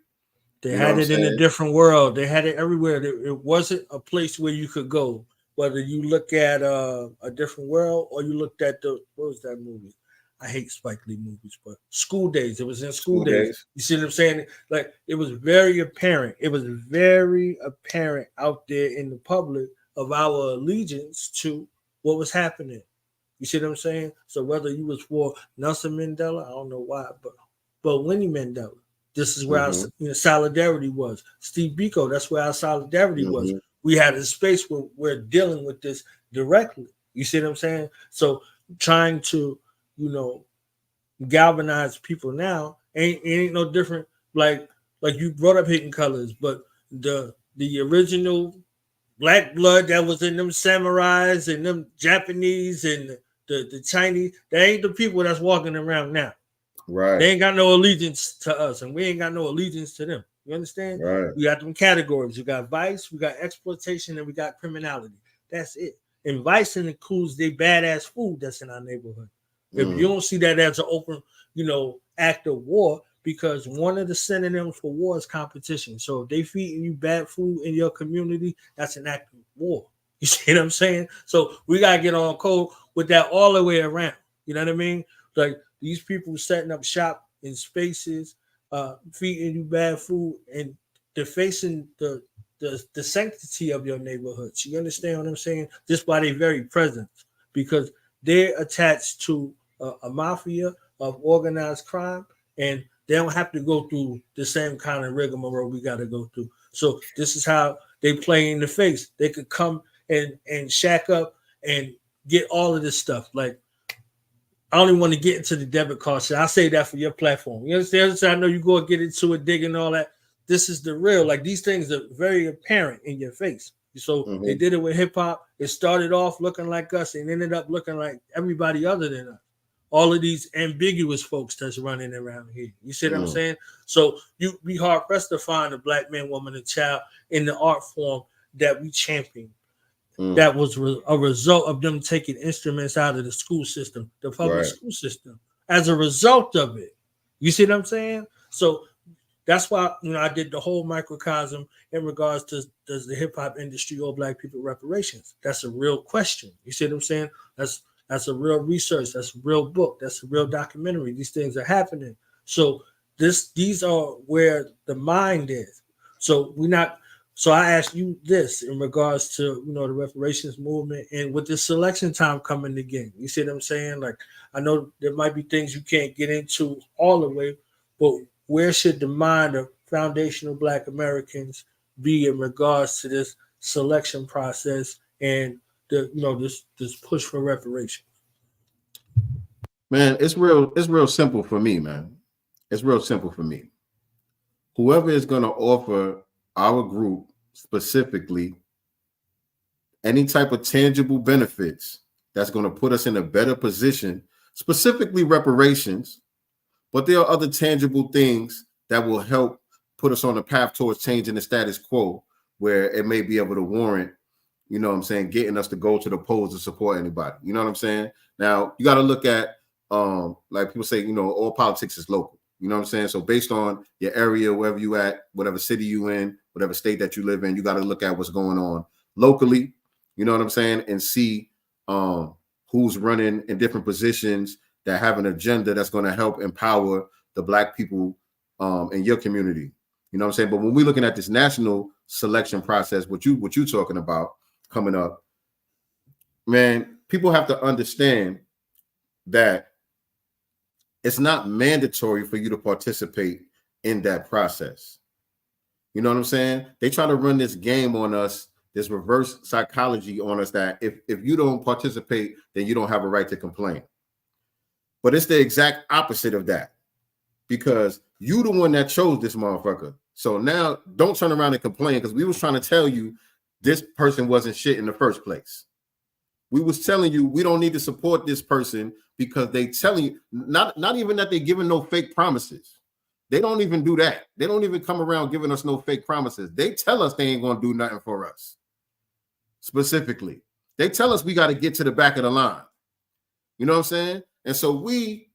They had it in a different world. They had it everywhere. It wasn't a place where you could go. Whether you look at A Different World or you looked at what was that movie? I hate Spike Lee movies, but School Days. It was in School Days. You see what I'm saying? Like it was very apparent. It was very apparent out there in the public of our allegiance to what was happening. You see what I'm saying? So whether you was for Nelson Mandela, I don't know why, but Winnie Mandela, this is where our solidarity was. Steve Biko, that's where our solidarity was. We had a space where we're dealing with this directly. You see what I'm saying? So trying to galvanize people now ain't no different. Like you brought up Hidden Colors, but the original black blood that was in them samurais and them Japanese and the Chinese, they ain't the people that's walking around now. Right. They ain't got no allegiance to us, and we ain't got no allegiance to them. You understand? Right. We got them categories. We got vice, we got exploitation, and we got criminality. That's it. And vice includes the badass food that's in our neighborhood. If you don't see that as an open, act of war, because one of the synonyms for war is competition. So if they feeding you bad food in your community, that's an act of war. You see what I'm saying? So we gotta get on code with that all the way around. You know what I mean? Like these people setting up shop in spaces, feeding you bad food, and defacing the sanctity of your neighborhoods. You understand what I'm saying? Just by their very presence, because they're attached to a mafia of organized crime, and they don't have to go through the same kind of rigmarole we got to go through. So this is how they play in the face. They could come and shack up and get all of this stuff. Like I don't even want to get into the debit card shit. I'll say that for your platform. You understand? So I know you go and get into it, digging all that. This is the real. Like these things are very apparent in your face. So they did it with hip hop. It started off looking like us and ended up looking like everybody other than us. All of these ambiguous folks that's running around here. You see what I'm saying? So you be hard pressed to find a black man, woman, and child in the art form that we champion. That was a result of them taking instruments out of the school system, the public school system, as a result of it. You see what I'm saying? So that's why I did the whole microcosm in regards to does the hip hop industry owe black people reparations? That's a real question. You see what I'm saying? That's a real research. That's a real book. That's a real documentary. These things are happening. So these are where the mind is. So we're not. So I asked you this in regards to the reparations movement and with this election time coming again. You see what I'm saying? Like I know there might be things you can't get into all the way, but where should the mind of foundational Black Americans be in regards to this selection process and this push for reparations? Man, it's real simple for me, man. It's real simple for me. Whoever is going to offer our group specifically any type of tangible benefits that's going to put us in a better position, specifically reparations, but there are other tangible things that will help put us on a path towards changing the status quo where it may be able to warrant, getting us to go to the polls to support anybody. You know what I'm saying? Now, you got to look at, like people say, all politics is local. You know what I'm saying? So based on your area, wherever you at, whatever city you in, whatever state that you live in, you got to look at what's going on locally. You know what I'm saying? And see who's running in different positions that have an agenda that's going to help empower the Black people in your community. You know what I'm saying? But when we're looking at this national selection process, what you talking about coming up, man, people have to understand that it's not mandatory for you to participate in that process. You know what I'm saying? They try to run this game on us, this reverse psychology on us that if you don't participate, then you don't have a right to complain. But it's the exact opposite of that, because you the one that chose this motherfucker. So now don't turn around and complain, because we was trying to tell you this person wasn't shit in the first place. We was telling you we don't need to support this person because they telling you not even that they giving no fake promises. They don't even do that. They don't even come around giving us no fake promises. They tell us they ain't gonna do nothing for us. Specifically, they tell us we got to get to the back of the line. You know what I'm saying? And so we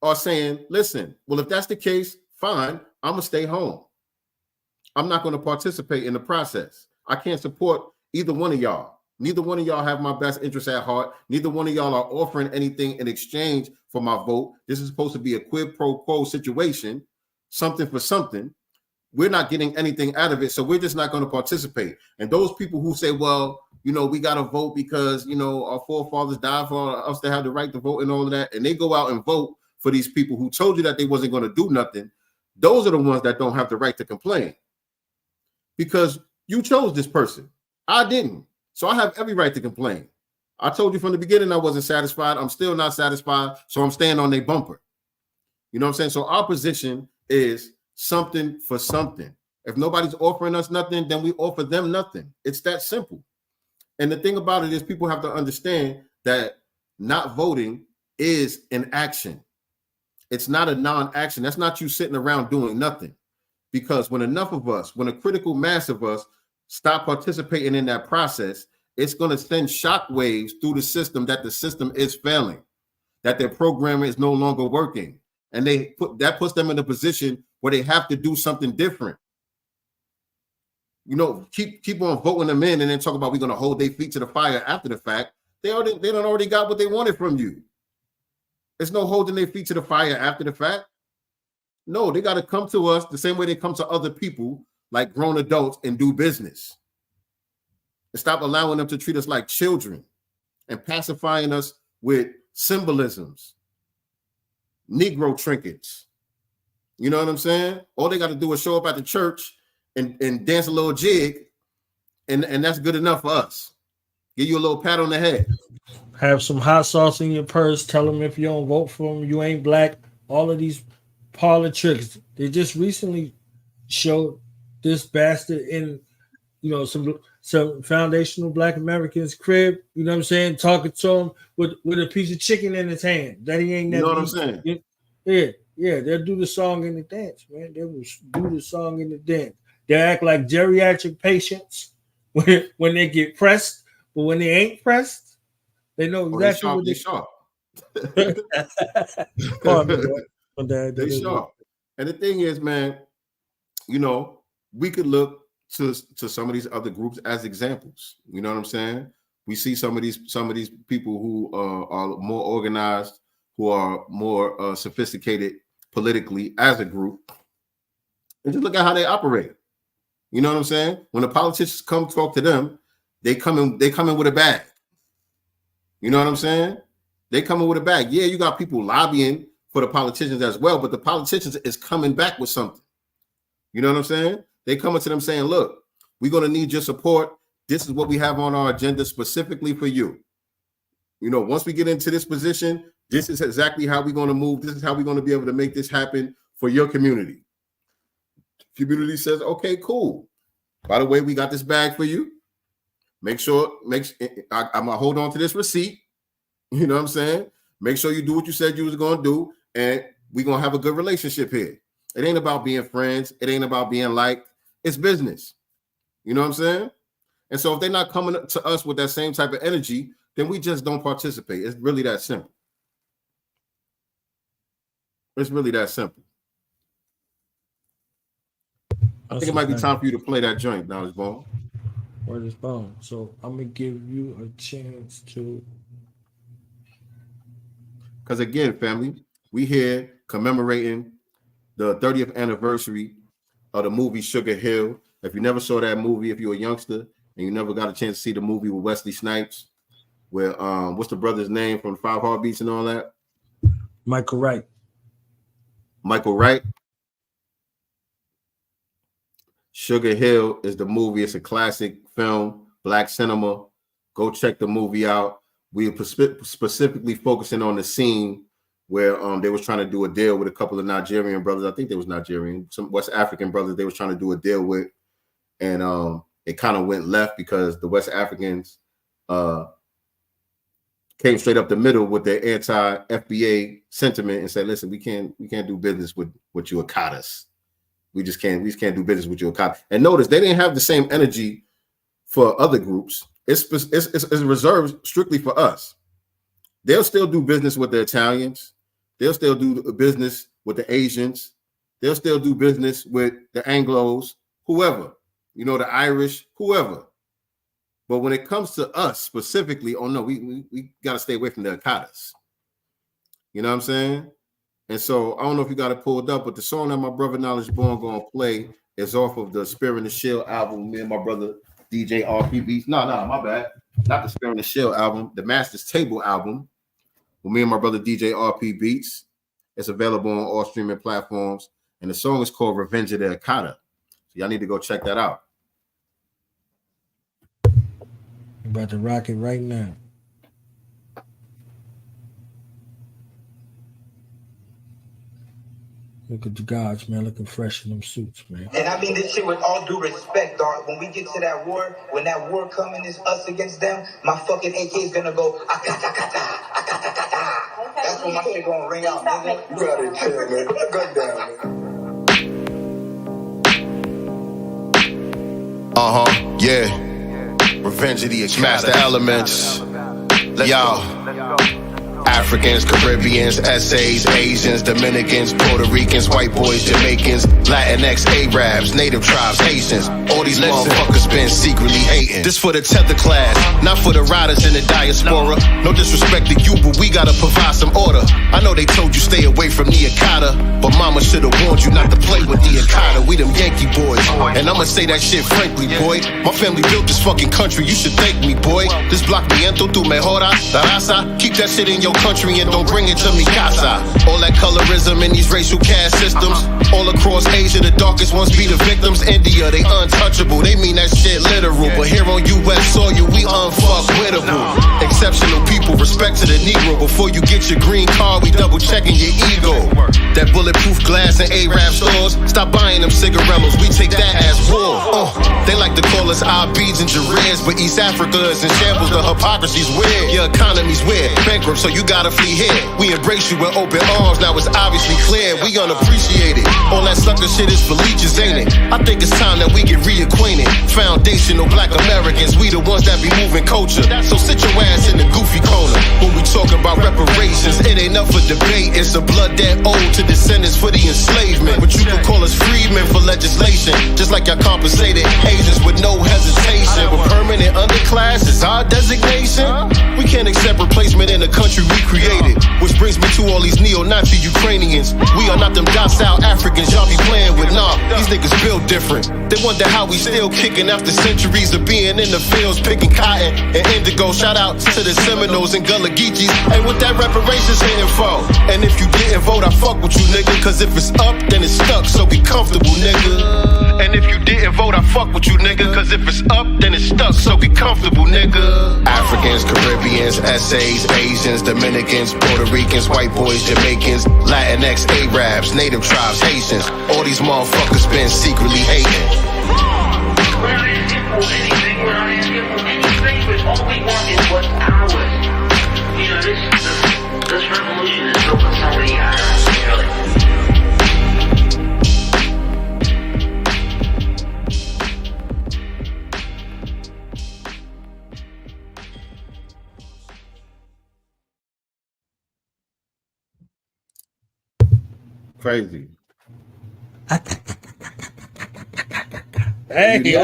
are saying, listen, well, if that's the case, fine, I'm gonna stay home. I'm not going to participate in the process. I can't support either one of y'all. Neither one of y'all have my best interest at heart. Neither one of y'all are offering anything in exchange for my vote. This is supposed to be a quid pro quo situation, something for something. We're not getting anything out of it, so we're just not going to participate. And those people who say, well, we got to vote because, our forefathers died for us to have the right to vote and all of that, and they go out and vote for these people who told you that they wasn't going to do nothing, those are the ones that don't have the right to complain. Because you chose this person. I didn't. So I have every right to complain. I told you from the beginning I wasn't satisfied. I'm still not satisfied. So I'm staying on their bumper. You know what I'm saying? So our position is something for something. If nobody's offering us nothing, then we offer them nothing. It's that simple. And the thing about it is people have to understand that not voting is an action. It's not a non-action. That's not you sitting around doing nothing. Because when enough of us, when a critical mass of us stop participating in that process, it's going to send shockwaves through the system that the system is failing, that their programming is no longer working. And that puts them in a position where they have to do something different. you know, keep on voting them in and then talk about we're gonna hold their feet to the fire after the fact. They done already got what they wanted from you. There's no holding their feet to the fire after the fact. No, they got to come to us the same way they come to other people, like grown adults, and do business. And stop allowing them to treat us like children and pacifying us with symbolisms, Negro trinkets. You know what I'm saying? All they got to do is show up at the church and dance a little jig, and that's good enough for us. Give you a little pat on the head. Have some hot sauce in your purse. Tell them if you don't vote for them, you ain't black. All of these parlor tricks. They just recently showed this bastard in, you know, some foundational Black Americans' crib. You know what I'm saying? Talking to him with a piece of chicken in his hand that he ain't never. You know what I'm saying? Yeah. They'll do the song and the dance, man. They will do the song and the dance. They act like geriatric patients when they get pressed. But when they ain't pressed, they know exactly what they sharp. They sharp. And the thing is, man, you know, we could look to some of these other groups as examples. You know what I'm saying? We see some of these people who are more organized, who are more sophisticated politically as a group, and just look at how they operate. You know what I'm saying? When the politicians come talk to them, they come in with a bag. You know what I'm saying? They come in with a bag. Yeah, you got people lobbying for the politicians as well, but the politicians is coming back with something. You know what I'm saying? They coming to them saying, look, we're going to need your support. This is what we have on our agenda specifically for you. You know, once we get into this position, this is exactly how we're going to move. This is how we're going to be able to make this happen for your community. Community says, okay, cool. By the way, we got this bag for you. I'm gonna hold on to this receipt. You know what I'm saying? Make sure you do what you said you was gonna do, and we're gonna have a good relationship here. It ain't about being friends, it ain't about being liked, it's business. You know what I'm saying? And so if they're not coming to us with that same type of energy, then we just don't participate. It's really that simple. It's really that simple. I think it might be time for you to play that joint, Knowledge Bone. Word is bone. So I'm gonna give you a chance to. Because again, family, we here commemorating the 30th anniversary of the movie Sugar Hill. If you never saw that movie, if you're a youngster and you never got a chance to see the movie with Wesley Snipes, where what's the brother's name from 5 Heartbeats and all that? Michael Wright. Michael Wright. Sugar Hill is the movie. It's a classic film, black cinema. Go check the movie out. We are specifically focusing on the scene where they was trying to do a deal with a couple of Nigerian brothers. I think they was Nigerian, some West African brothers they was trying to do a deal with. And it kind of went left because the West Africans came straight up the middle with their anti-FBA sentiment and said, listen, we can't do business with you Akatas. We just can't do business with you Akata. And notice they didn't have the same energy for other groups. It's reserved strictly for us. They'll still do business with the Italians. They'll still do business with the Asians. They'll still do business with the Anglos, whoever, you know, the Irish, whoever. But when it comes to us specifically, oh no, we got to stay away from the Akatas. You know what I'm saying? And so I don't know if you got it pulled up, but the song that my brother Knowledge Born gonna play is off of the Spirit and the Shield album. Me and my brother DJ RP Beats. No, my bad. Not the Spirit and the Shield album, the Master's Table album. With me and my brother DJ RP Beats. It's available on all streaming platforms. And the song is called Revenge of the Akata. So y'all need to go check that out. I'm about to rock it right now. Look at the gods, man, looking fresh in them suits, man. And I mean this shit with all due respect, dog. When we get to that war, when that war coming is us against them, my fucking AK is gonna go Akata, Akata, Akata, Akata. Okay, that's when my shit gonna ring out, nigga. You gotta chill, man. Gun down, man. Yeah. Revenge of the Akata. Smash the elements. Y'all. Africans, Caribbeans, essays, Asians, Dominicans, Puerto Ricans, white boys, Jamaicans, Latinx, Arabs, native tribes, Haitians. All these motherfuckers been secretly hating. This for the tether class, not for the riders in the diaspora. No disrespect to you, but we gotta provide some order. I know they told you stay away from the Akata, but mama should've warned you not to play with the Akata. We them Yankee boys, and I'ma say that shit frankly, boy. My family built this fucking country, you should thank me, boy. This block me ento tu mejora, la raza. Keep that shit in your country and don't bring it to mi casa. All that colorism in these racial caste systems. All across Asia, the darkest ones be the victims. India, they untouchable, they mean that shit literal. But here on US soil, we unfuckwittable. Exceptional people, respect to the Negro. Before you get your green card, we double checking your ego. That bulletproof glass in Arab stores, stop buying them cigarellos, we take that as war. They like to call us Abids and Jareds, but East Africa is in shambles, the hypocrisy's weird. Your economy's weird, bankrupt, so you gotta flee here. We embrace you with open arms, now it's obviously clear, we unappreciated. All that sucker shit is for leeches, ain't it? I think it's time that we get reacquainted. Foundational black Americans, we the ones that be moving culture. So sit your ass in the goofy corner. When we talking about reparations, it ain't up for debate. It's a blood debt owed to descendants for the enslavement. But you can call us freedmen for legislation, just like y'all compensated Asians with no hesitation. But permanent underclass is our designation. We can't accept replacement in the country we created. Which brings me to all these neo-Nazi Ukrainians. We are not them docile Africans y'all be playing with. Nah, these niggas built different. They wonder how we still kicking after centuries of being in the fields picking cotton and indigo. Shout out to the Seminoles and Gullah Geechees. And with that reparations hitting for. And if you didn't vote, I fuck with you, nigga. Cause if it's up, then it's stuck, so be comfortable, nigga. And if you didn't vote, I fuck with you, nigga. Cause if it's up, then it's stuck, so be comfortable, nigga. Africans, Caribbeans, essays, Asians, Dominicans, Puerto Ricans, white boys, Jamaicans, Latinx, Arabs, native tribes, Haitians. All these motherfuckers been secretly hating. We're not asking for anything, we're not asking for anything, but all we want is what's ours. You know, this revolution is built on so many items, really. Crazy. Hey,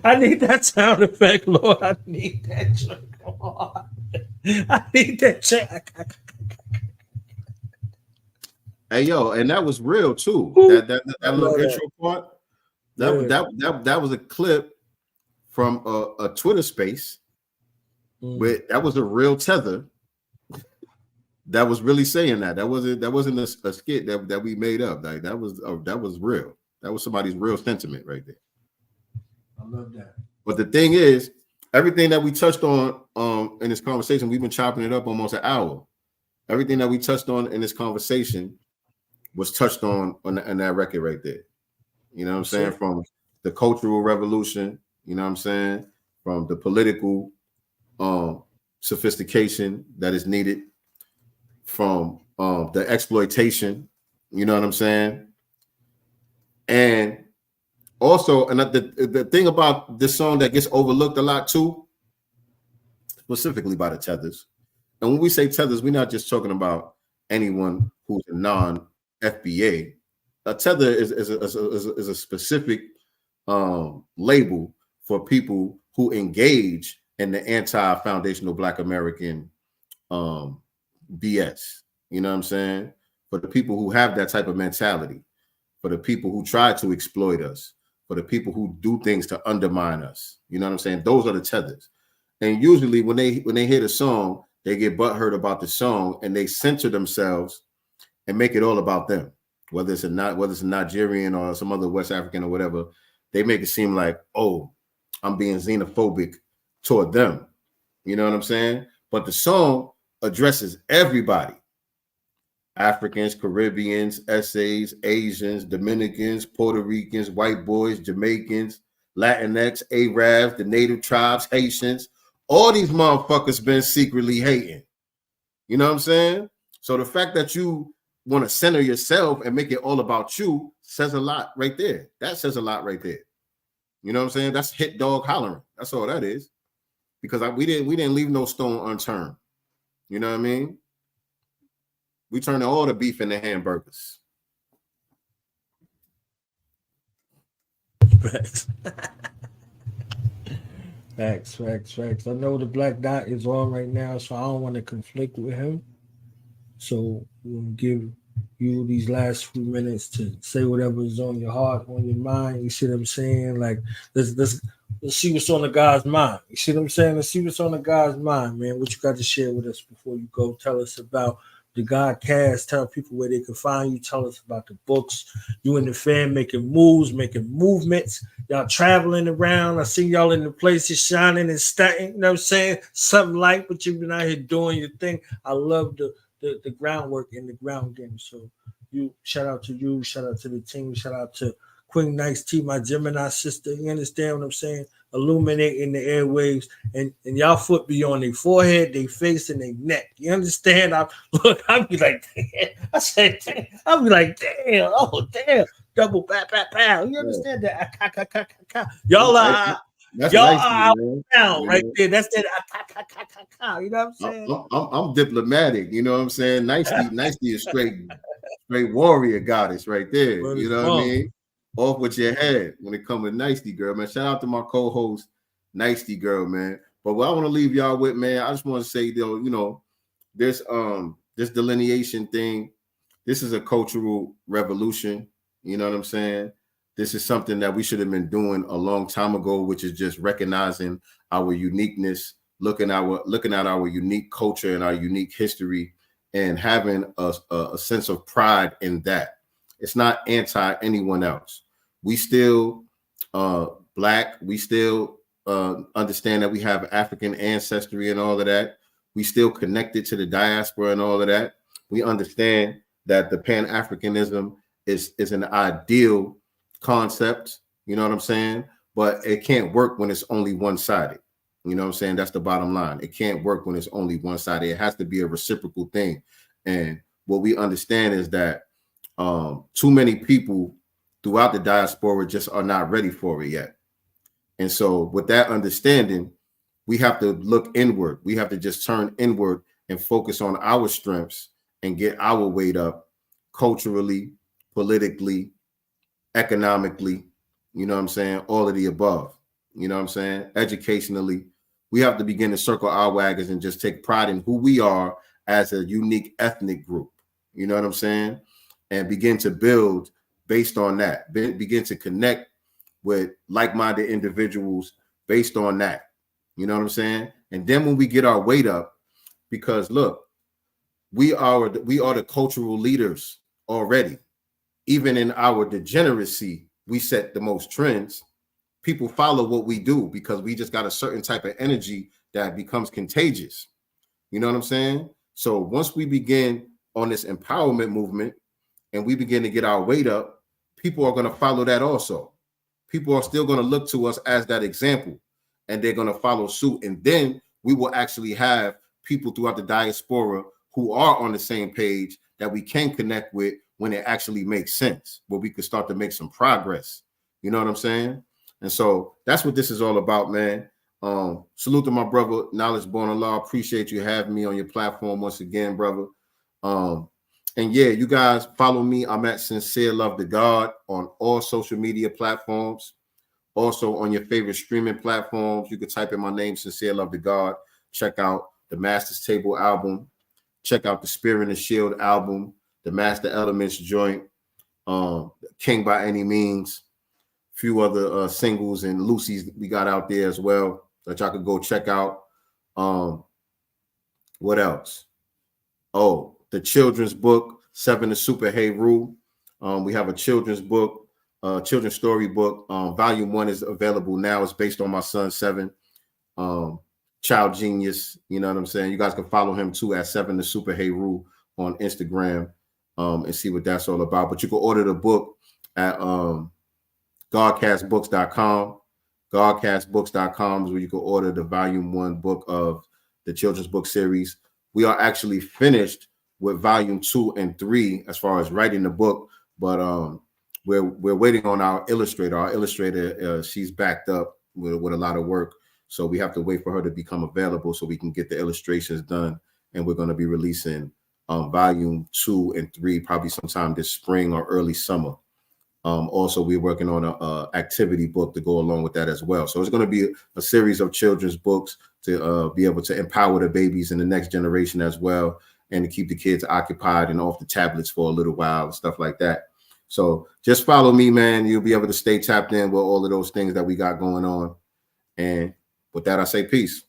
I need that sound effect, Lord. I need that shit. Come on. I need that shit. Hey yo, and that was real too. That little intro part. That was a clip from a Twitter space where that was a real tether that was really saying that. That wasn't a skit that we made up. Like that was real. That was somebody's real sentiment right there. I love that. But the thing is, everything that we touched on in this conversation, we've been chopping it up almost an hour. Everything that we touched on in this conversation was touched on that record right there. You know what I'm saying? From the cultural revolution, you know what I'm saying? From the political sophistication that is needed, from the exploitation, you know what I'm saying? And also, and the thing about this song that gets overlooked a lot too, specifically by the Tethers. And when we say Tethers, we're not just talking about anyone who's a non-FBA. A Tether is a specific label for people who engage in the anti-foundational Black American BS. You know what I'm saying? For the people who have that type of mentality, for the people who try to exploit us, for the people who do things to undermine us. You know what I'm saying? Those are the Tethers. And usually when they hear the song, they get butthurt about the song and they censor themselves and make it all about them. Whether it's a Nigerian or some other West African or whatever, they make it seem like, oh, I'm being xenophobic toward them. You know what I'm saying? But the song addresses everybody. Africans, Caribbeans, essays, Asians, Dominicans, Puerto Ricans, white boys, Jamaicans, Latinx, Arabs, the native tribes, Haitians. All these motherfuckers been secretly hating. You know what I'm saying? So the fact that you want to center yourself and make it all about you says a lot right there. That says a lot right there. You know what I'm saying? That's hit dog hollering. That's all that is. Because we didn't leave no stone unturned. You know what I mean? We turning all the beef into hamburgers. Facts. Facts. I know the Black Dot is on right now, so I don't want to conflict with him. So we'll give you these last few minutes to say whatever is on your heart, on your mind. You see what I'm saying? Like let's see what's on the guy's mind. You see what I'm saying? Let's see what's on the guy's mind, man. What you got to share with us before you go? Tell us about the God Cast. Tell people where they can find you. Tell us about the books. You and the fam making moves, making movements. Y'all traveling around. I see y'all in the places shining and stunting. You know what I'm saying? Something like, but you've been out here doing your thing. I love the groundwork in the ground game. So you shout out to you, shout out to the team, shout out to Queen Nice T, my Gemini sister. You understand what I'm saying? Illuminating the airwaves, and y'all foot be on their forehead, their face, and their neck. You understand? I'll be like, damn. I said, damn. I'll be like, damn, oh damn, double pow. You understand that? Y'all are That's y'all nice, are man. down right there. That's that. You know what I'm saying? I'm diplomatic. You know what I'm saying? Nicely is straight warrior goddess right there. Word You is know what I wrong. mean? Off with your head when it comes to Nicely Girl, man. Shout out to my co-host, Nicely Girl, man. But what I want to leave y'all with, man, I just want to say, though, you know, this delineation thing, this is a cultural revolution. You know what I'm saying? This is something that we should have been doing a long time ago, which is just recognizing our uniqueness, looking at our unique culture and our unique history, and having a sense of pride in that. It's not anti anyone else. We still Black. We still understand that we have African ancestry and all of that. We still connected to the diaspora and all of that. We understand that the Pan-Africanism is an ideal concept. You know what I'm saying? But it can't work when it's only one-sided. You know what I'm saying? That's the bottom line. It can't work when it's only one-sided. It has to be a reciprocal thing. And what we understand is that too many people throughout the diaspora just are not ready for it yet. And so with that understanding, we have to look inward. We have to just turn inward and focus on our strengths and get our weight up culturally, politically, economically, you know what I'm saying? All of the above, you know what I'm saying? Educationally, we have to begin to circle our wagons and just take pride in who we are as a unique ethnic group, you know what I'm saying? And begin to build based on that, begin to connect with like-minded individuals based on that, you know what I'm saying? And then when we get our weight up, because look, we are the cultural leaders already. Even in our degeneracy, we set the most trends. People follow what we do because we just got a certain type of energy that becomes contagious. You know what I'm saying? So once we begin on this empowerment movement and we begin to get our weight up, people are going to follow that also. People are still going to look to us as that example, and they're going to follow suit. And then we will actually have people throughout the diaspora who are on the same page that we can connect with when it actually makes sense, where we could start to make some progress. You know what I'm saying? And so that's what this is all about, man. Salute to my brother, Knowledge Born Allah. Appreciate you having me on your platform once again, brother. And yeah, you guys follow me. I'm at Sincere Love to God on all social media platforms. Also on your favorite streaming platforms, you can type in my name, Sincere Love to God. Check out the Master's Table album. Check out the Spear and the Shield album, the Master Elements joint, King by Any Means, a few other singles and Lucy's we got out there as well that y'all could go check out. What else? Oh, the children's book, Seven to Super Hey Rule. We have a children's book, children's story book. Volume 1 is available now. It's based on my son, Seven. Child Genius, you know what I'm saying? You guys can follow him too at 7 to Super Hey Rule on Instagram and see what that's all about. But you can order the book at godcastbooks.com. Godcastbooks.com is where you can order the volume 1 book of the children's book series. We are actually finished with volume 2 and 3 as far as writing the book, but we're waiting on our illustrator. Our illustrator, she's backed up with a lot of work. So we have to wait for her to become available so we can get the illustrations done. And we're going to be releasing volume 2 and 3, probably sometime this spring or early summer. Also, we're working on a activity book to go along with that as well. So it's going to be a series of children's books to be able to empower the babies in the next generation as well, and to keep the kids occupied and off the tablets for a little while and stuff like that. So just follow me, man. You'll be able to stay tapped in with all of those things that we got going on. And with that, I say peace.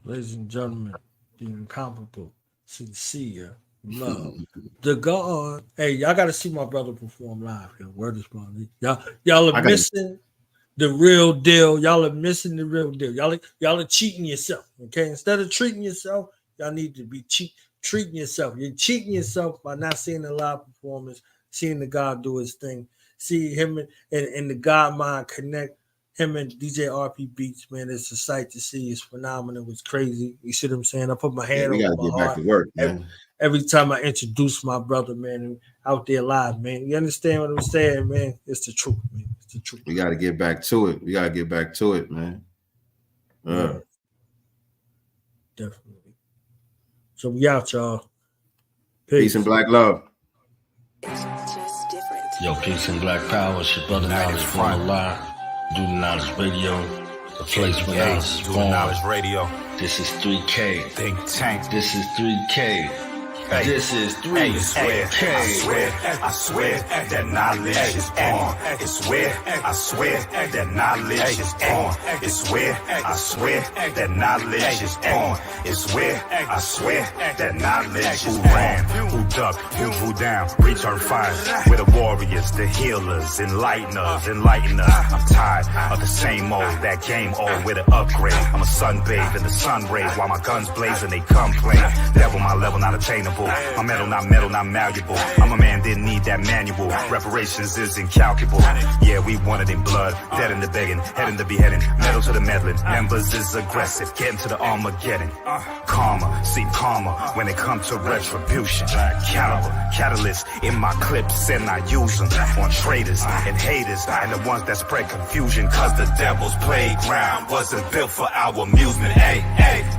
Ladies and gentlemen, the incomparable, sincere, love, the God. Hey, y'all got to see my brother perform live here. Word is bond. Y'all are missing the real deal. Y'all are missing the real deal. Y'all are cheating yourself. Okay, instead of treating yourself, y'all need to be treating yourself. You're cheating yourself by not seeing the live performance, seeing the God do his thing, see him and the God mind connect. Him and DJ RP Beats, man, it's a sight to see. It's phenomenal. It's crazy. You see what I'm saying? I put my hand on my heart. We gotta get back to work, man. Every time I introduce my brother, man, out there live, man. You understand what I'm saying, man? It's the truth, man. It's the truth. We got to get back to it. We got to get back to it, man. Yeah. Definitely. So we out, y'all. Peace and black love. Yo, peace and black power. It's your brother Knowledge from the line. Do Knowledge Radio. The place where knowledge is born. Knowledge Radio. This is 3K. Think Tank. This is 3K. Hey. This is 3K. I swear that knowledge is on. It's where I swear that knowledge is on. It's where I swear that knowledge is on. It's where I swear that knowledge is on. Who ran, who ducked, who down, return fire. We're the warriors, the healers, enlighten us. I'm tired of the same old, that game old with an upgrade. I'm a sunbathe in the sun rays while my guns blaze and they complain. Level my level not attainable. I'm metal, not malleable. I'm a man, didn't need that manual. Reparations is incalculable. Yeah, we want it in blood. Dead in the begging, head in the beheading. Metal to the meddling. Members is aggressive. Getting to the Armageddon. Karma, seem calmer when it comes to retribution. Caliber, catalyst in my clips and I use them on traitors and haters and the ones that spread confusion. Cause the devil's playground wasn't built for our amusement. Hey,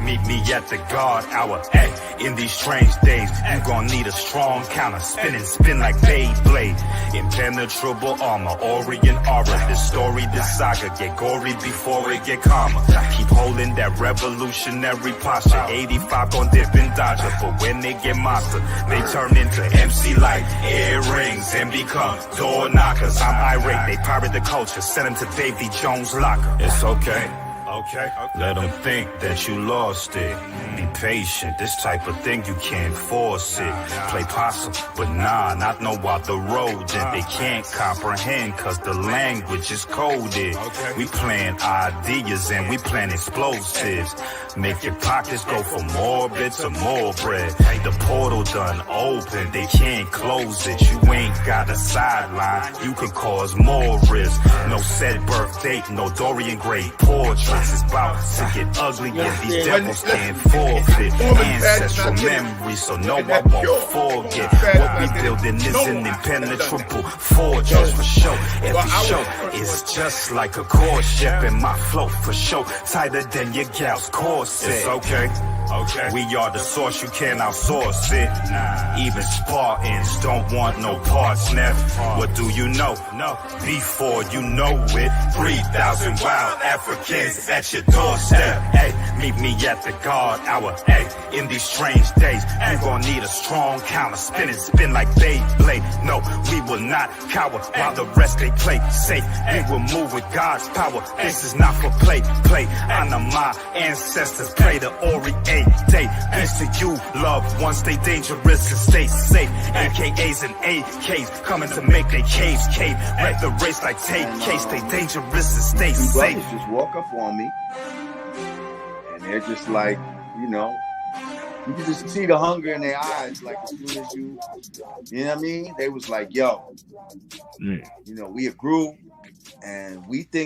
meet me at the guard hour. Hey, in these strange days. You gon' need a strong counter, spin like Beyblade. Impenetrable armor, Orient aura. This story, this saga, get gory before it get calmer. Keep holding that revolutionary posture. 85 gon' dip and dodger, but when they get monster, they turn into MC Light, earrings, and become door knockers. I'm irate, they pirate the culture, send them to Davy Jones' locker. It's okay. Okay. Let them think that you lost it. Be patient, this type of thing you can't force it. Play possum, but nah, not know about the road. And they can't comprehend cause the language is coded. We plan ideas and we plan explosives. Make your pockets go for more bits or more bread. The portal done open, they can't close it. You ain't got a sideline, you can cause more risk. No set birth date, no Dorian Gray portraits. It's about to get ugly and these devils can't forfeit. Ancestral memories, so no, I won't forget. What we building is an impenetrable fortress for show. Every show is just like a core ship, and my flow for show tighter than your gal's corset. It's okay. We are the source, you can't outsource it. Even Spartans don't want no parts left. What do you know? Before you know it, 3,000 wild Africans at your doorstep. Hey, meet me at the guard hour. Hey, in these strange days, you gon' need a strong counter. Spin like Beyblade. No, we will not cower while the rest they play safe. We will move with God's power. This is not for play. Honor my ancestors, play the Orient day. Peace to you, loved ones, stay dangerous and stay safe. AKAs and AKs coming to make their caves cave. Wreck the race like tape case, stay dangerous and stay safe. Brothers just walk up on me, and they're just like, you know, you can just see the hunger in their eyes. Like as soon as you know what I mean? They was like, yo, you know, we a group, and we think